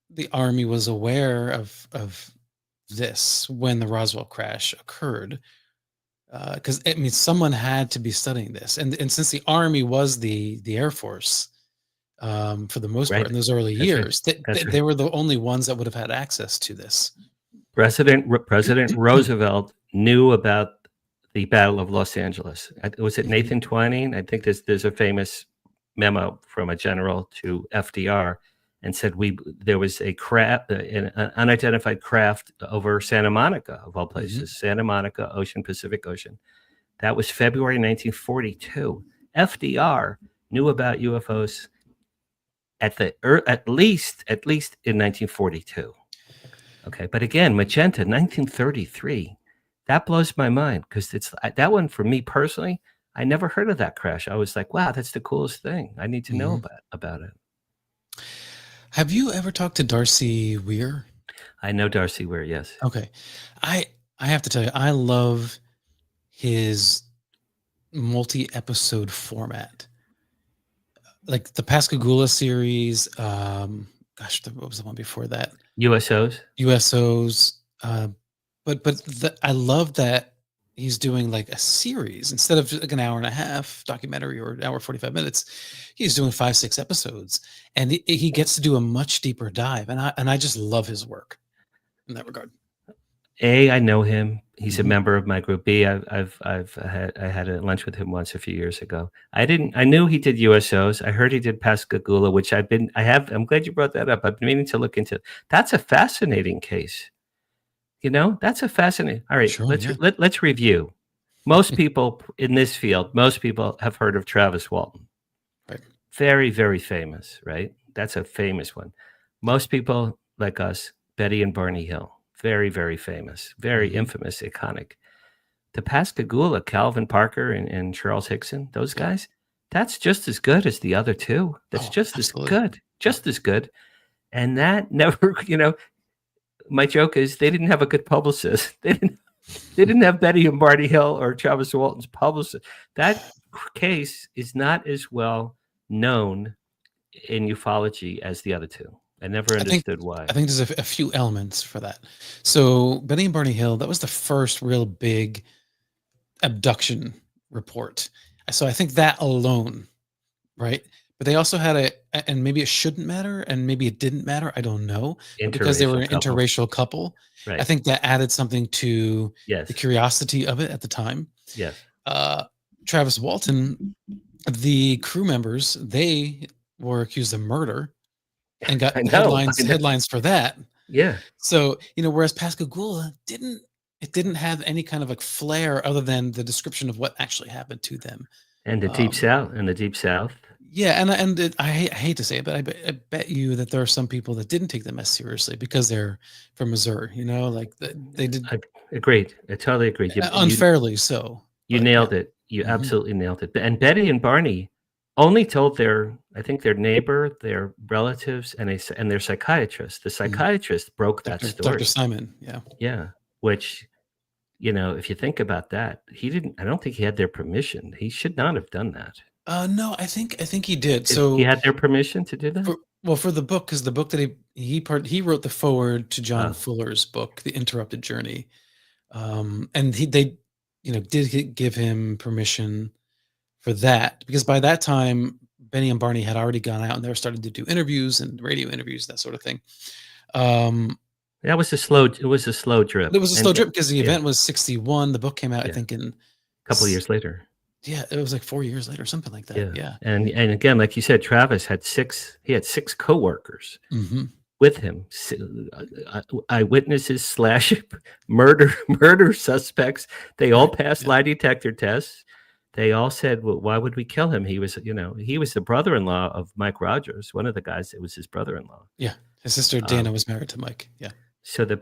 the army was aware of this when the Roswell crash occurred, because I mean someone had to be studying this, and since the army was the Air Force, for the most part Right. in those early That's right. years, That's they right. were the only ones that would have had access to this. President Roosevelt knew about the Battle of Los Angeles. Was it Mhm. Nathan Twining? I think there's a famous memo from a general to FDR, and said there was a craft, an unidentified craft over Santa Monica, of all Mhm. places, Santa Monica Ocean, Pacific Ocean. That was February 1942. FDR knew about UFOs at least in 1942. Okay, but again, Magenta, 1933. That blows my mind, because it's that one for me personally. I never heard of that crash. I was like, wow, that's the coolest thing. I need to know Mhm. about it. Have you ever talked to Darcy Weir? I know Darcy Weir, yes. Okay. I I have to tell you, I love his multi-episode format. Like the Pascagoula series, gosh, what was the one before that? USOs. USOs. But I love that he's doing like a series instead of like an hour and a half documentary or an hour 45 minutes. He's doing 5, 6 episodes, and he gets to do a much deeper dive, and I just love his work in that regard. I know him. He's a Mhm. member of my group. I had a lunch with him once a few years ago. I knew he did USOs. I heard he did Pascagoula, which I'm glad you brought that up. I've been meaning to look into. That's a fascinating case. That's a fascinating. All right, Sure, yeah. let's review. Most people in this field, most people have heard of Travis Walton. Right. Very, very famous, right? That's a famous one. Most people like us, Betty and Barney Hill. Very, very famous, very Mhm. infamous, iconic. The Pascagoula, Calvin Parker and Charles Hickson, those Yeah. guys, that's just as good as the other two. That's Oh, just as absolutely. good, Yeah. just as good. And that never, my joke is they didn't have a good publicist. They didn't have Betty and Barney Hill or Travis Walton's publicist. That case is not as well known in ufology as the other two. I never I think understood why. I think there's a few elements for that. So Benny and Barney Hill, that was the first real big abduction report. So I think that alone, right? But they also had and maybe it shouldn't matter, and maybe it didn't matter. I don't know. But because they were Interracial an couple. interracial couple, I Right. think that added something to the Yes. curiosity of it at the time. Yes. Travis Walton, the crew members, they were accused of murder and got I know. headlines for that. Yeah. So, whereas Pascagoula didn't have any kind of like flair other than the description of what actually happened to them. And the Deep South. Yeah, I hate to say it, but I bet you that there are some people that didn't take them as seriously because they're from Missouri. Like they did I agreed. I totally agreed. unfairly so. You But yeah. nailed it. You Mhm. absolutely nailed it. And Betty and Barney only told I think their neighbor, their relatives, and their psychiatrist. The psychiatrist broke that Dr. story. Simon, yeah. Yeah, which, if you think about that, I don't think he had their permission. He should not have done that. No, I think he did. He So had their permission to do that? for the book, because the book that he wrote the foreword to John Oh. Fuller's book, The Interrupted Journey, and they did give him permission for that, because by that time Benny and Barney had already gone out and they were starting to do interviews and radio interviews, that sort of thing. It was a slow drip. It was a slow drip because the Yeah. event was 61. The book came out, I Yeah. think, in A couple of years later. Yeah, it was like 4 years later, something like that. Yeah. And again, like you said, Travis had six coworkers Mhm. with him, eyewitnesses / murder suspects. They all passed lie detector tests. They all said, well, why would we kill him? He was the brother-in-law of Mike Rogers, one of the guys. It was his brother-in-law. Yeah. His sister Dana was married to Mike. Yeah. So the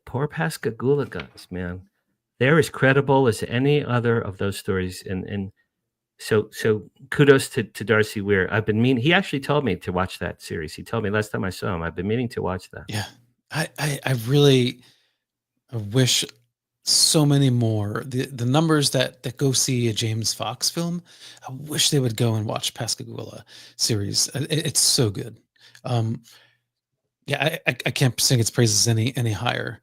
poor Pascagoula guys, man, they're as credible as any other of those stories. And so kudos to Darcy Weir. He actually told me to watch that series. He told me last time I saw him, I've been meaning to watch that. Yeah. I really I wish so many more. The numbers that go see a James Fox film, I wish they would go and watch Pascagoula series. It's so good. Um, yeah, I can't sing its praises any higher.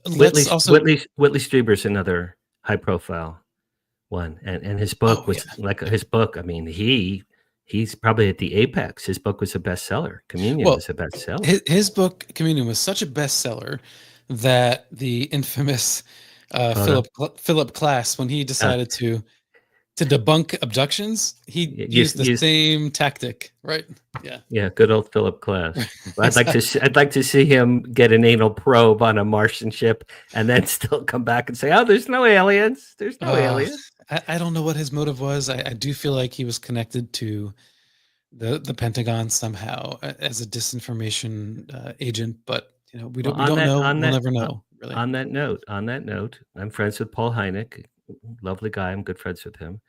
Let's also. Whitley Strieber's another high profile one, and his book Oh yeah, was like his book. I mean, he's probably at the apex. His book was a bestseller. Communion well, was a bestseller. his book Communion was such a bestseller that the infamous Photo. Philip Klass, when he decided to debunk abductions, he used the same tactic, right? Yeah. Yeah, good old Philip Klass. Well, Exactly. I'd like to see him get an anal probe on a Martian ship and then still come back and say, "Oh, there's no aliens. There's no aliens." I don't know what his motive was. I do feel like he was connected to the Pentagon somehow as a disinformation agent, but we Well, don't know. We'll never know, really. On that note, I'm friends with Paul Hynek, lovely guy. I'm good friends with him.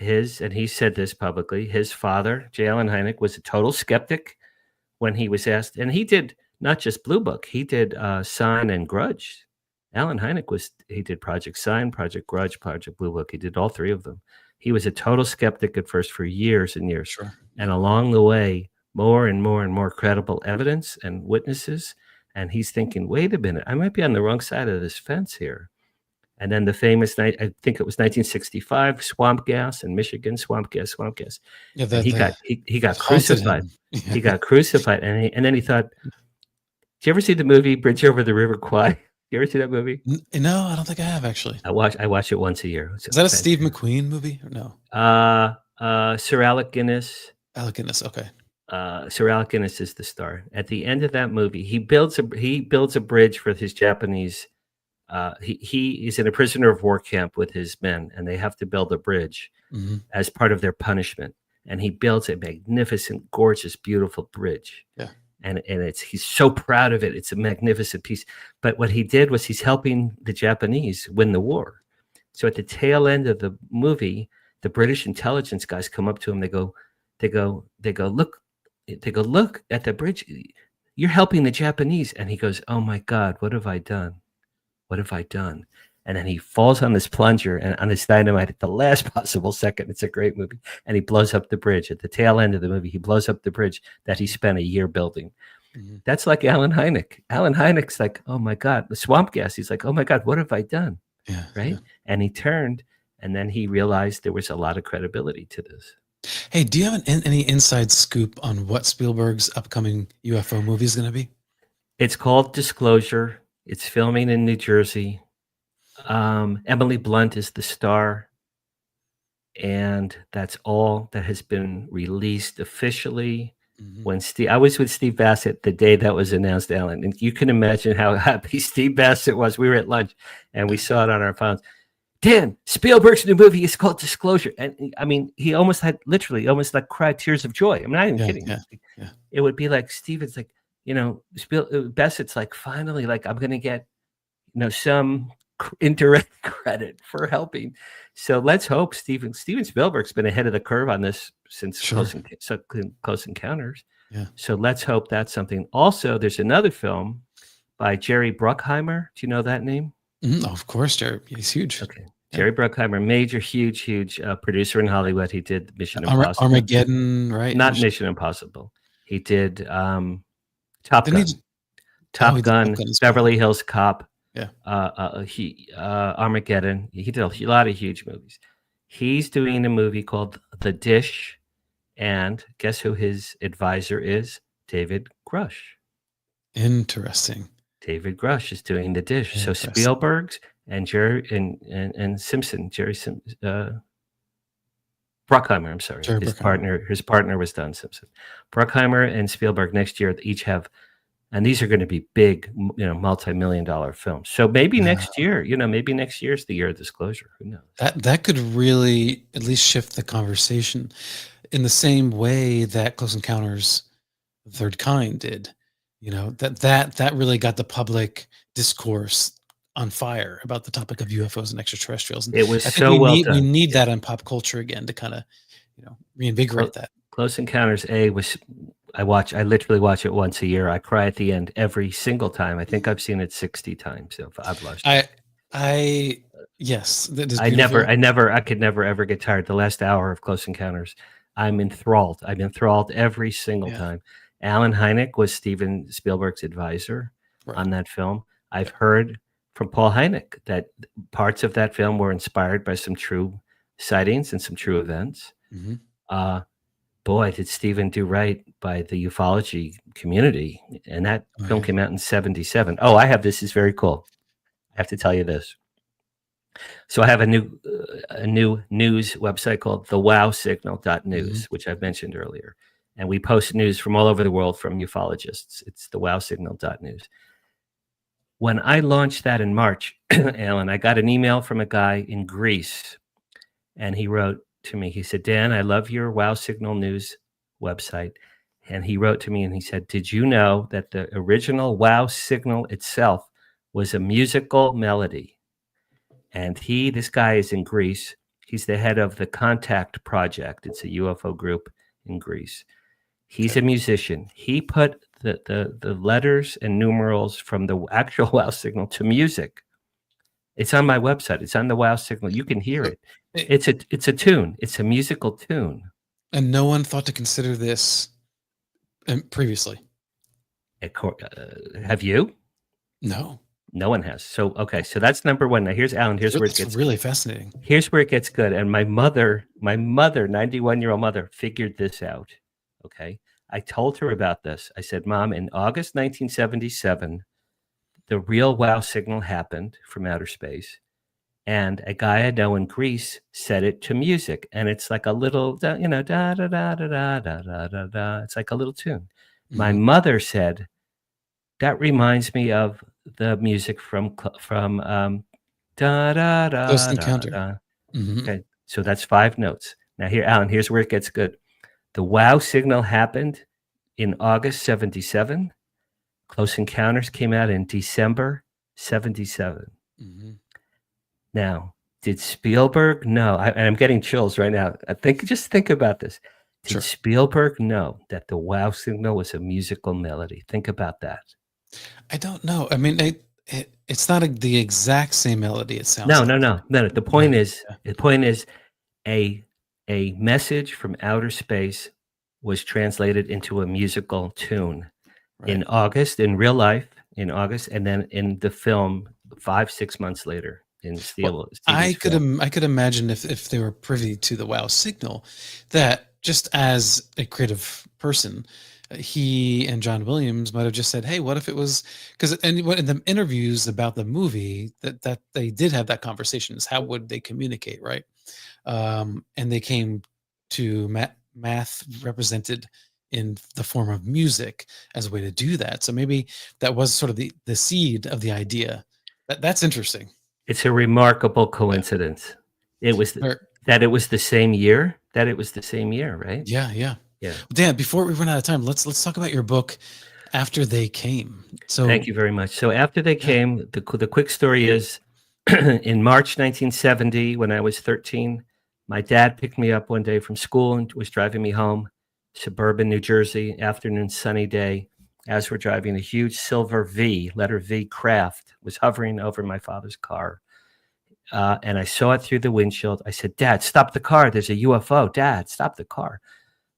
And he said this publicly. His father, J. Allen Hynek, was a total skeptic when he was asked, and he did not just Blue Book, he did Sign and Grudge. Allen Hynek he did Project Sign, Project Grudge, Project Blue Book. He did all three of them. He was a total skeptic at first for years and years. Sure. And along the way, more and more and more credible evidence and witnesses. And he's thinking, wait a minute, I might be on the wrong side of this fence here. And then the famous night, I think it was 1965, swamp gas in Michigan, swamp gas. Yeah, and he got crucified. Yeah. He got crucified, and then he thought, "Did you ever see the movie Bridge Over the River Kwai? You ever see that movie?" No, I don't think I have actually. I watch it once a year. Is that a Steve McQueen movie or no? Sir Alec Guinness. Alec Guinness. Okay. Sir Alec Guinness is the star. At the end of that movie, he builds a bridge for his Japanese. He is in a prisoner of war camp with his men, and they have to build a bridge as part of their punishment. And he builds a magnificent, gorgeous, beautiful bridge. Yeah. And he's so proud of it. It's a magnificent piece. But what he did was he's helping the Japanese win the war. So at the tail end of the movie, the British intelligence guys come up to him. They go, look at the bridge. You're helping the Japanese. And he goes, oh my God, what have I done? What have I done? And then he falls on this plunger and on his dynamite at the last possible second. It's a great movie. And he blows up the bridge. At the tail end of the movie, he blows up the bridge that he spent a year building. That's like Allen Hynek. Allen Hynek's like, oh my God, the swamp gas. He's like, oh my God, what have I done? Yeah. Right. Yeah. And he turned, and then he realized there was a lot of credibility to this. Hey, do you have any inside scoop on what Spielberg's upcoming UFO movie is going to be? It's called Disclosure. It's filming in New Jersey. Emily Blunt is the star. And that's all that has been released officially. When I was with Steve Bassett the day that was announced, Alan, and you can imagine how happy Steve Bassett was. We were at lunch and we saw it on our phones. Dan, Spielberg's new movie is called Disclosure. And I mean, he almost like cried tears of joy. I'm not even kidding. Yeah. It would be like, Steve, it's like, Bassett's like, finally, like I'm going to get, some indirect credit for helping. So let's hope Steven Spielberg's been ahead of the curve on this since Close Encounters. Yeah. So let's hope that's something. Also, there's another film by Jerry Bruckheimer. Do you know that name? Of course, Jerry. He's huge. Okay. Jerry Bruckheimer, major, huge producer in Hollywood. He did Mission Impossible. Armageddon, right? Not Mission Impossible. He did Top Gun. Top Gun, Beverly Hills Cop. Yeah. Armageddon. He did a lot of huge movies. He's doing a movie called The Dish, and guess who his advisor is? David Grush. Interesting. David Grush is doing The Dish. So Spielberg's and Jerry and Simpson, Bruckheimer. I'm sorry, his partner was Don Simpson. Bruckheimer and Spielberg next year each have. And these are going to be big, multi-million-dollar films. So maybe next year, maybe next year is the year of Disclosure. Who knows? That could really at least shift the conversation in the same way that Close Encounters of the Third Kind did. That really got the public discourse on fire about the topic of UFOs and extraterrestrials. And it was done. We need that in pop culture again to kind of, reinvigorate that. Close Encounters A was I literally watch it once a year. I cry at the end every single time. I think I've seen it 60 times. So I've lost track. Yes, that is I beautiful. could never ever get tired. The last hour of Close Encounters, I'm enthralled. I'm enthralled every single time. Alan Hynek was Steven Spielberg's advisor on that film. I've heard from Paul Hynek that parts of that film were inspired by some true sightings and some true events. Boy, did Steven do right by the ufology community. And that film came out in 1977. Oh, I have this. Is very cool. I have to tell you this. So I have a new news website called thewowsignal.news, which I've mentioned earlier. And we post news from all over the world from ufologists. It's thewowsignal.news. When I launched that in March, Alan, I got an email from a guy in Greece, and he wrote to me. He said, Dan, I love your Wow Signal News website. And he wrote to me and he said, did you know that the original Wow Signal itself was a musical melody? And this guy is in Greece. He's the head of the Contact Project. It's a UFO group in Greece. He's a musician. He put the letters and numerals from the actual Wow Signal to music. It's on my website. It's on the Wow Signal. You can hear it. It's a tune. It's a musical tune. And no one thought to consider this previously. Have you? No. No one has. So, okay. So that's number one. Now here's Alan. Here's where it gets really fascinating. Here's where it gets good. And my mother, 91-year-old mother, figured this out. Okay. I told her about this. I said, Mom, in August 1977, the real Wow Signal happened from outer space. And a guy I know in Greece set it to music. And it's like a little, da da da da da da da da da. It's like a little tune. My mother said, that reminds me of the music from da da da. Close Encounter. Okay, so that's 5 notes. Now here, Alan, here's where it gets good. The Wow Signal happened in August 77. Close Encounters came out in December 77. Now, did Spielberg know? And I'm getting chills right now. Just think about this. Did Spielberg know that the Wow Signal was a musical melody? Think about that. I don't know. I mean, it's not the exact same melody. It sounds. No. The point is, a message from outer space was translated into a musical tune in August, in real life, in August, and then in the film 5-6 months later in I could imagine if they were privy to the Wow Signal, that just as a creative person, he and John Williams might have just said, hey, what if it was, because in the interviews about the movie that they did have that conversation, is how would they communicate, right? And they came to math represented in the form of music as a way to do that. So maybe that was sort of the seed of the idea. That's interesting. It's a remarkable coincidence. It was that it was the same year. Right? Yeah. Dan, before we run out of time, let's talk about your book, After They Came. So thank you very much. So After They Came, the quick story is, in March 1970, when I was 13, my dad picked me up one day from school and was driving me home, suburban New Jersey, afternoon, sunny day. As we're driving, a huge silver letter V craft was hovering over my father's car. And I saw it through the windshield. I said, Dad, stop the car. There's a UFO. Dad, stop the car.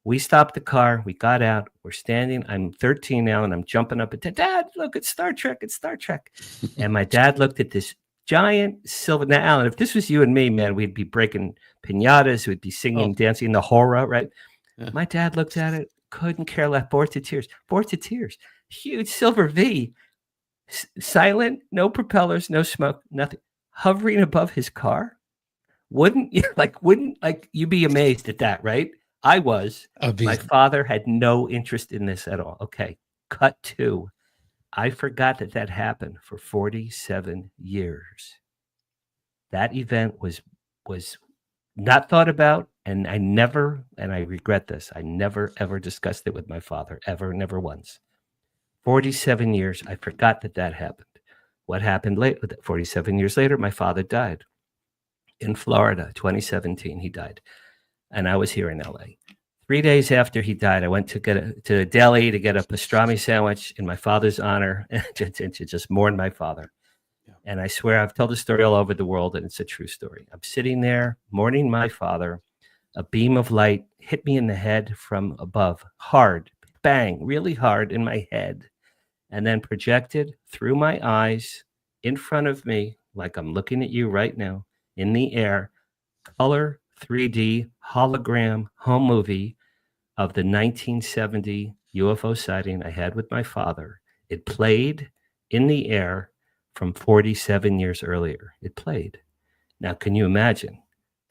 We stopped the car. We got out. We're standing. I'm 13 now, and I'm jumping up. Dad, look, it's Star Trek. It's Star Trek. And my dad looked at this giant silver. Now, Alan, if this was you and me, man, we'd be breaking piñatas. We'd be singing, dancing the horror, right? Yeah. My dad looked at it, couldn't care less, bored to tears. Huge silver V, silent, no propellers, no smoke, nothing, hovering above his car. Wouldn't you be amazed at that, right? I was. My father had no interest in this at all. Okay, cut to. I forgot that happened for 47 years. That event was not thought about, and I regret this, I never, ever discussed it with my father, ever, never once. 47 years, I forgot that happened. What happened later? 47 years later, my father died in Florida, 2017, he died. And I was here in LA. 3 days after he died, I went to a deli to get a pastrami sandwich in my father's honor and to just mourn my father. Yeah. And I swear I've told the story all over the world, and it's a true story. I'm sitting there mourning my father. A beam of light hit me in the head from above, hard, bang, really hard in my head, and then projected through my eyes in front of me, like I'm looking at you right now, in the air, color 3D hologram home movie of the 1970 UFO sighting I had with my father. It played in the air from 47 years earlier. It played. Now, can you imagine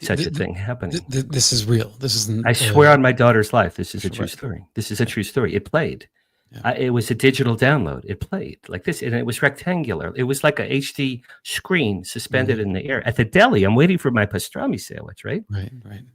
such a thing happening? This is real. This isn't. I swear on my daughter's life, this is a true Right. story. This is a true story. It played. Yeah. It was a digital download. It played like this, and it was rectangular. It was like a HD screen suspended in the air. At the deli, I'm waiting for my pastrami sandwich, right? Right.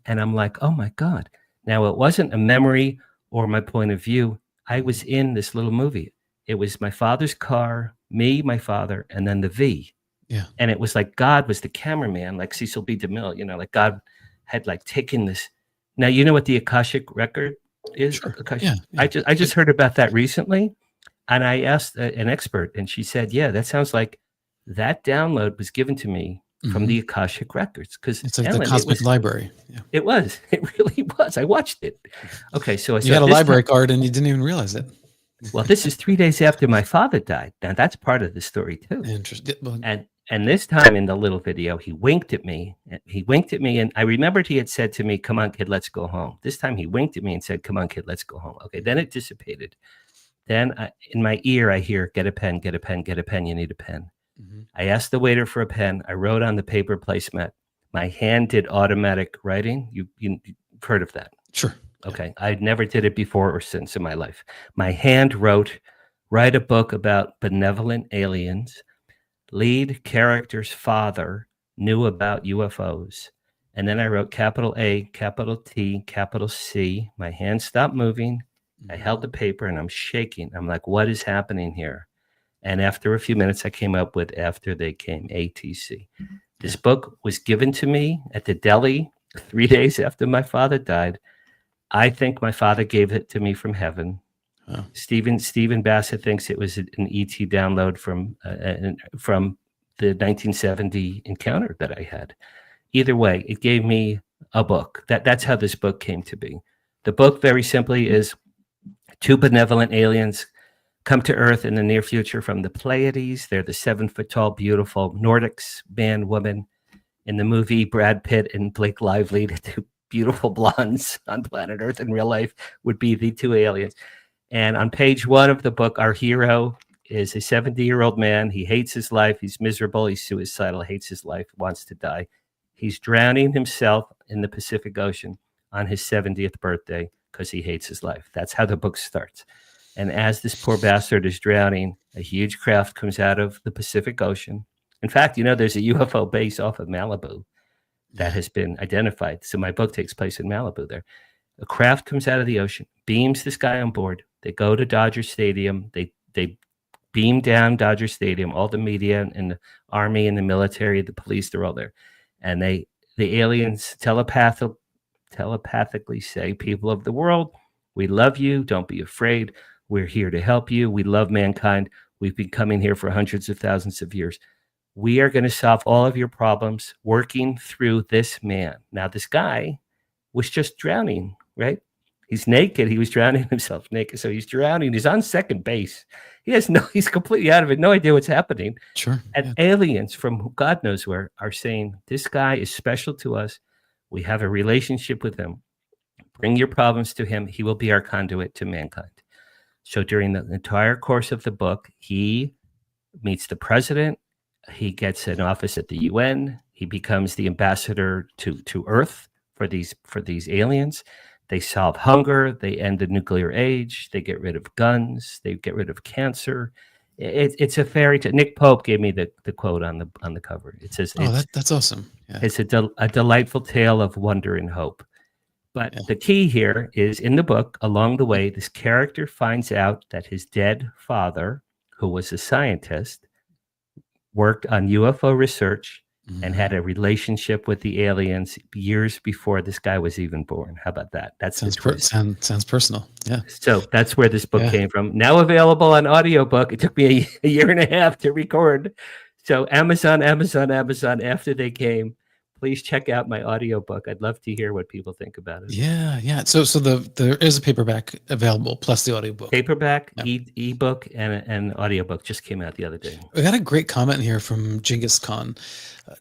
And I'm like, oh my God. Now, it wasn't a memory or my point of view. I was in this little movie. It was my father's car, me, my father, and then the V. Yeah. And it was like God was the cameraman, like Cecil B. DeMille, like God had like taken this. Now, you know what the Akashic record is? Sure. Akashic. Yeah. I just heard about that recently. And I asked an expert, and she said, yeah, that sounds like that download was given to me from the Akashic records. Because it's like the cosmic library. Yeah. It was. It really was. I watched it. Okay, so I You had a library card and you didn't even realize it. Well, this is 3 days after my father died. Now that's part of the story too. Interesting. Well, And this time in the little video, he winked at me. And I remembered he had said to me, "Come on, kid, let's go home." This time he winked at me and said, "Come on, kid, let's go home." Okay, then it dissipated. Then in my ear, I hear, "Get a pen, get a pen, get a pen. You need a pen." I asked the waiter for a pen. I wrote on the paper placemat. My hand did automatic writing. You've heard of that? Sure. Okay. I never did it before or since in my life. My hand wrote, "Write a book about benevolent aliens. Lead character's father knew about UFOs." And then I wrote capital A, capital T, capital C. My hand stopped moving. I held the paper and I'm shaking. I'm like, what is happening here? And after a few minutes, I came up with "After They Came," ATC. This book was given to me at the deli 3 days after my father died. I think my father gave it to me from heaven. Oh. Stephen Bassett thinks it was an ET download from the 1970 encounter that I had. Either way, it gave me a book. That's how this book came to be. The book, very simply, is two benevolent aliens come to Earth in the near future from the Pleiades. They're the 7-foot-tall, beautiful Nordics, man, woman. In the movie, Brad Pitt and Blake Lively, the two beautiful blondes on planet Earth in real life, would be the two aliens. And on page 1 of the book, our hero is a 70-year-old man. He hates his life. He's miserable. He's suicidal, hates his life, wants to die. He's drowning himself in the Pacific Ocean on his 70th birthday because he hates his life. That's how the book starts. And as this poor bastard is drowning, a huge craft comes out of the Pacific Ocean. In fact, there's a UFO base off of Malibu that has been identified. So my book takes place in Malibu there. A craft comes out of the ocean, beams this guy on board. They go to Dodger Stadium. They beam down Dodger Stadium. All the media and the army and the military, the police, they're all there. And the aliens telepathically say, "People of the world, we love you. Don't be afraid. We're here to help you. We love mankind. We've been coming here for hundreds of thousands of years. We are going to solve all of your problems working through this man." Now, this guy was just drowning, right? He's naked. He was drowning himself naked. So he's drowning. He's on second base. He's completely out of it. No idea what's happening. Sure. And aliens from God knows where are saying, "This guy is special to us. We have a relationship with him. Bring your problems to him. He will be our conduit to mankind." So during the entire course of the book, he meets the president. He gets an office at the UN. He becomes the ambassador to Earth for these aliens. They solve hunger. They end the nuclear age. They get rid of guns. They get rid of cancer. It's a fairy tale. Nick Pope gave me the quote on the cover. It says, that's awesome. Yeah. It's a delightful tale of wonder and hope. But the key here is in the book, along the way, this character finds out that his dead father, who was a scientist, worked on UFO research and had a relationship with the aliens years before this guy was even born. How about that? That's the twist. Sounds personal. Yeah. So that's where this book Yeah. came from. Now available on audiobook. It took me a year and a half to record. So Amazon, after they came, please check out my audiobook. I'd love to hear what people think about it. Yeah. So there is a paperback available plus the audiobook. Paperback, Yeah. ebook, and audiobook just came out the other day. We got a great comment here from Genghis Khan.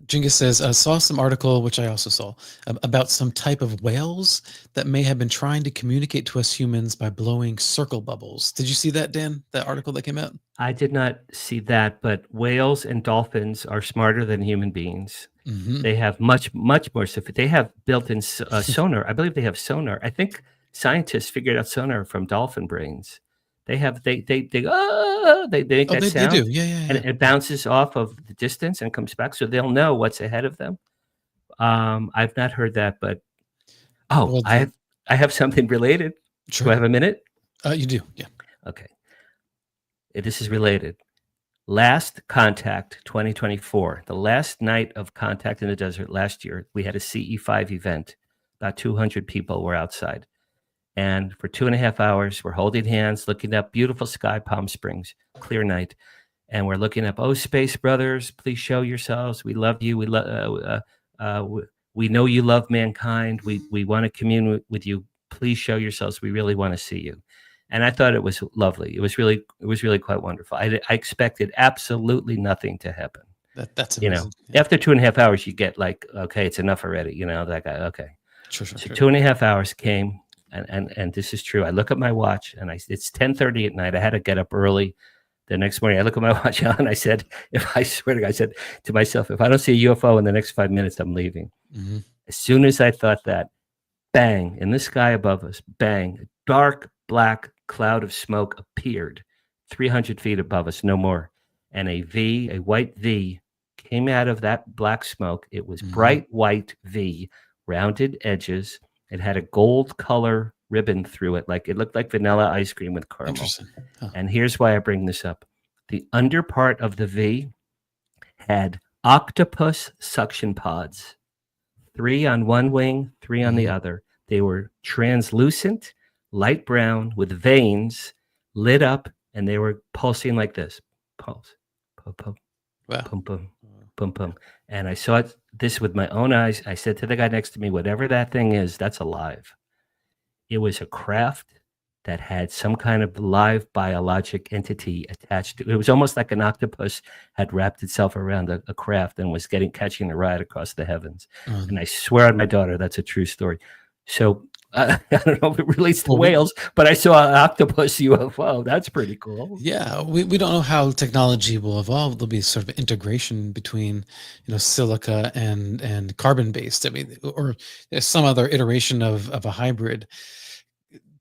Genghis says, I saw some article, which I also saw, about some type of whales that may have been trying to communicate to us humans by blowing circle bubbles. Did you see that, Dan? That article that came out? I did not see that, but whales and dolphins are smarter than human beings. Mm-hmm. They have much more stuff. They have built-in sonar. I believe they have sonar. I think scientists figured out sonar from dolphin brains. They have they make that sound. They do. Yeah. And it bounces off of the distance and comes back, so they'll know what's ahead of them. I've not heard that, but I have something related. Sure. Do I have a minute? You do. Yeah. Okay. This is related. Last Contact 2024, the last night of Contact in the Desert last year, we had a CE5 event. About 200 people were outside. And for 2.5 hours, we're holding hands, looking up beautiful sky, Palm Springs, clear night. And we're looking up, oh, space brothers, please show yourselves. We love you. We know you love mankind. We want to commune with you. Please show yourselves. We really want to see you. And I thought it was lovely. It was really quite wonderful. I expected absolutely nothing to happen. That's amazing. After 2.5 hours, you get like, okay, it's enough already. That guy, okay. Sure. So 2.5 hours came, and this is true. I look at my watch, and it's 10:30 at night. I had to get up early. The next morning, I look at my watch, and I said, I swear to God, I said to myself, if I don't see a UFO in the next 5 minutes, I'm leaving. Mm-hmm. As soon as I thought that, bang, in the sky above us, bang, dark black cloud of smoke appeared 300 feet above us, no more. And a white V came out of that black smoke. It was bright white V, rounded edges. It had a gold color ribbon through it. It looked like vanilla ice cream with caramel. Interesting. Huh. And here's why I bring this up. The under part of the V had octopus suction pods, 3 on one wing, 3 on the other. They were translucent, light brown with veins, lit up, and they were pulsing like this. Pulse. Pum, pum. Wow. Pum, pum. Pum, pum. And I saw this with my own eyes. I said to the guy next to me, whatever that thing is, that's alive. It was a craft that had some kind of live biologic entity attached to it. It was almost like an octopus had wrapped itself around a craft and was catching a ride across the heavens. And I swear on my daughter, that's a true story. So I don't know if it relates to whales, but I saw an octopus UFO. That's pretty cool. Yeah, we don't know how technology will evolve. There'll be sort of an integration between, silica and carbon based. I mean, or some other iteration of a hybrid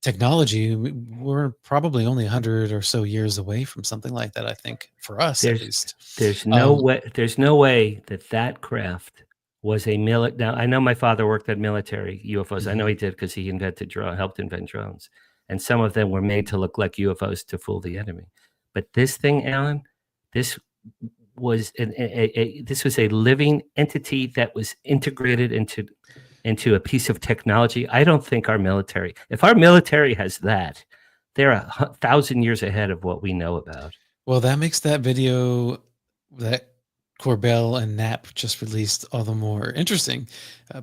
technology. We're probably only 100 or so years away from something like that. I think for us, at least. There's no way. There's no way that craft was a military. Now, I know my father worked at military UFOs. I know he did because he helped invent drones. And some of them were made to look like UFOs to fool the enemy. But this thing, Alan, this was a living entity that was integrated into a piece of technology. I don't think if our military has that, they're 1,000 years ahead of what we know about. Well, that makes that video that Corbell and Knapp just released all the more interesting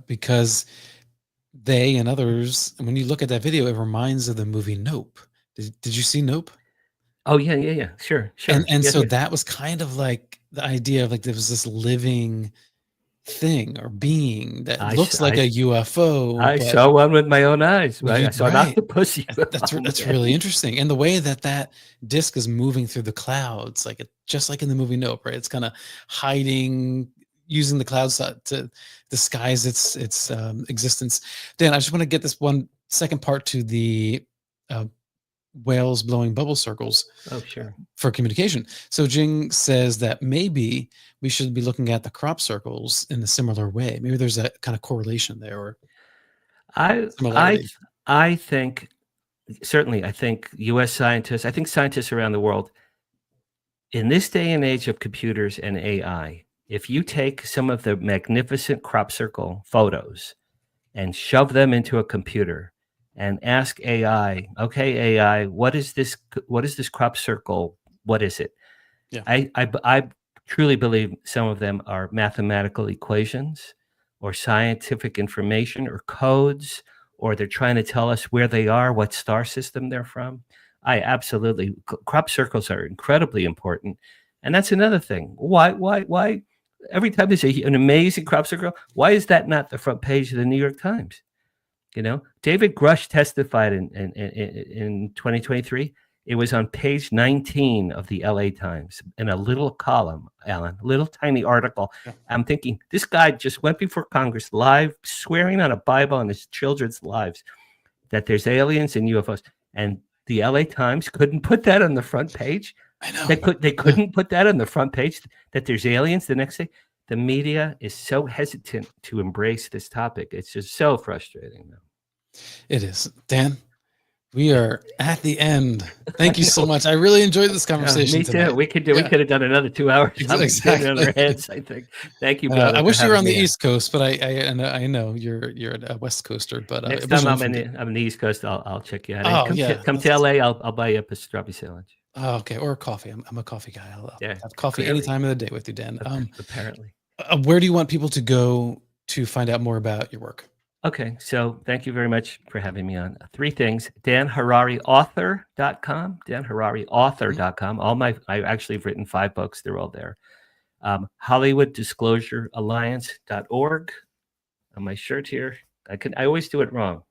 because they and others, when you look at that video, it reminds of the movie Nope. Did you see Nope? Oh, yeah. Sure. And so that was kind of like the idea of there was this living thing or being that looks like a UFO. I saw one with my own eyes. Right? I saw an octopus UFO. That's really interesting. And the way that disc is moving through the clouds, just like in the movie Nope, right? It's kind of hiding, using the clouds to disguise its existence. Dan, I just want to get this one second part to the whales blowing bubble circles. Oh, sure. For communication. So Jing says that maybe we should be looking at the crop circles in a similar way. Maybe there's a kind of correlation there, or I think certainly. I think U.S. scientists around the world, in this day and age of computers and AI, If you take some of the magnificent crop circle photos and shove them into a computer and ask AI, okay, AI, what is this crop circle? What is it? Yeah. I truly believe some of them are mathematical equations or scientific information or codes, or they're trying to tell us where they are, what star system they're from. I absolutely, crop circles are incredibly important. And that's another thing. Why? Every time there's an amazing crop circle, why is that not the front page of the New York Times? David Grush testified in 2023. It was on page 19 of the LA Times in a little column, Alan, little tiny article. Yeah. I'm thinking, this guy just went before Congress live, swearing on a Bible on his children's lives that there's aliens and UFOs. And the LA Times couldn't put that on the front page. I know. They couldn't put that on the front page, that there's aliens the next day. The media is so hesitant to embrace this topic. It's just so frustrating. It is. Dan, we are at the end. Thank you so much. I really enjoyed this conversation. Me too. Tonight. We could have done another 2 hours. Exactly. On our heads, I think. Thank you, brother. I wish you were on the East Coast, but I know you're a West Coaster. But next time I'm in the East Coast, I'll check you out. Come to LA. I'll buy you a pastrami sandwich. Oh, okay, or a coffee. I'm a coffee guy. I'll have coffee clearly. any time of the day with you, Dan. Apparently. Where do you want people to go to find out more about your work? Okay, so thank you very much for having me on. 3 things: danharariauthor.com, danharariauthor.com. I actually have written 5 books. They're all there. HollywoodDisclosureAlliance.org. On my shirt here. I always do it wrong.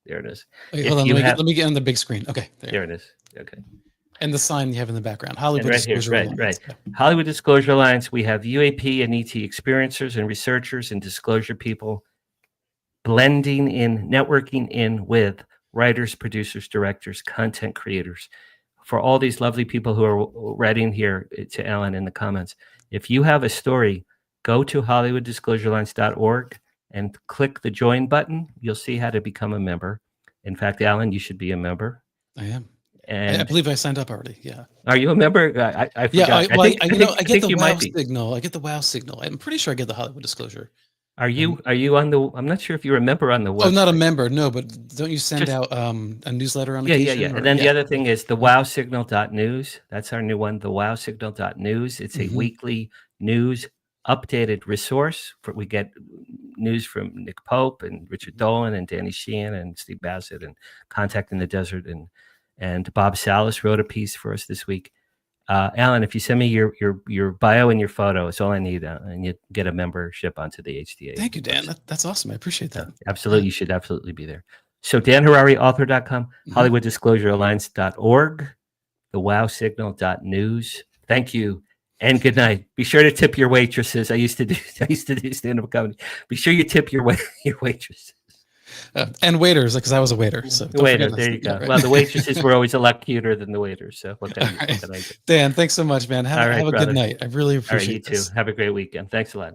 There it is. Okay, hold on. Let me get on the big screen. Okay, there it is. Okay. And the sign you have in the background, Hollywood Disclosure Alliance. Right. Hollywood Disclosure Alliance. We have UAP and ET experiencers and researchers and disclosure people blending in, networking in with writers, producers, directors, content creators. For all these lovely people who are writing here to Alan in the comments, if you have a story, go to HollywoodDisclosureAlliance.org and click the join button. You'll see how to become a member. In fact, Alan, you should be a member. I am. And I believe I signed up already. Yeah. Are you a member? I forgot. Yeah. I get the WoW signal. I get the WoW signal. I'm pretty sure I get the Hollywood Disclosure. Are you on the? I'm not sure if you're a member on the website. Oh, not a member. No, but don't you send out a newsletter on occasion? Yeah. And then the other thing is the wowsignal.news. That's our new one. The wowsignal.news. It's a weekly news updated resource. We get news from Nick Pope and Richard Dolan and Danny Sheehan and Steve Bassett and Contact in the Desert and Bob Salas wrote a piece for us this week. Alan, if you send me your bio and your photo, it's all I need, and you get a membership onto the HDA. Thank you, Dan. That's awesome. I appreciate that. Absolutely, you should absolutely be there. So danharariauthor.com, HollywoodDisclosureAlliance.org, thewowsignal.news. Thank you, and good night. Be sure to tip your waitresses. I used to do stand-up comedy. Be sure you tip your waitresses. And waiters, because I was a waiter. So waiter, there you go. Yeah, right. Well, the waitresses were always a lot cuter than the waiters. So what can I do? Dan, thanks so much, man. Have a good night. I really appreciate it. You too. Have a great weekend. Thanks a lot.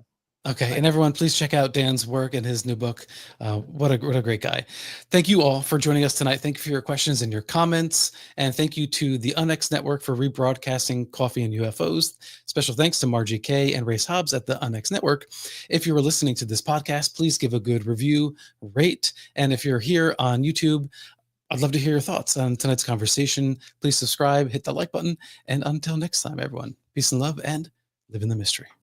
Okay, and everyone, please check out Dan's work and his new book. What a great guy. Thank you all for joining us tonight. Thank you for your questions and your comments. And thank you to the UNX Network for rebroadcasting Coffee and UFOs. Special thanks to Margie Kay and Race Hobbs at the UNX Network. If you were listening to this podcast, please give a good review, rate. And if you're here on YouTube, I'd love to hear your thoughts on tonight's conversation. Please subscribe, hit the like button. And until next time, everyone, peace and love, and live in the mystery.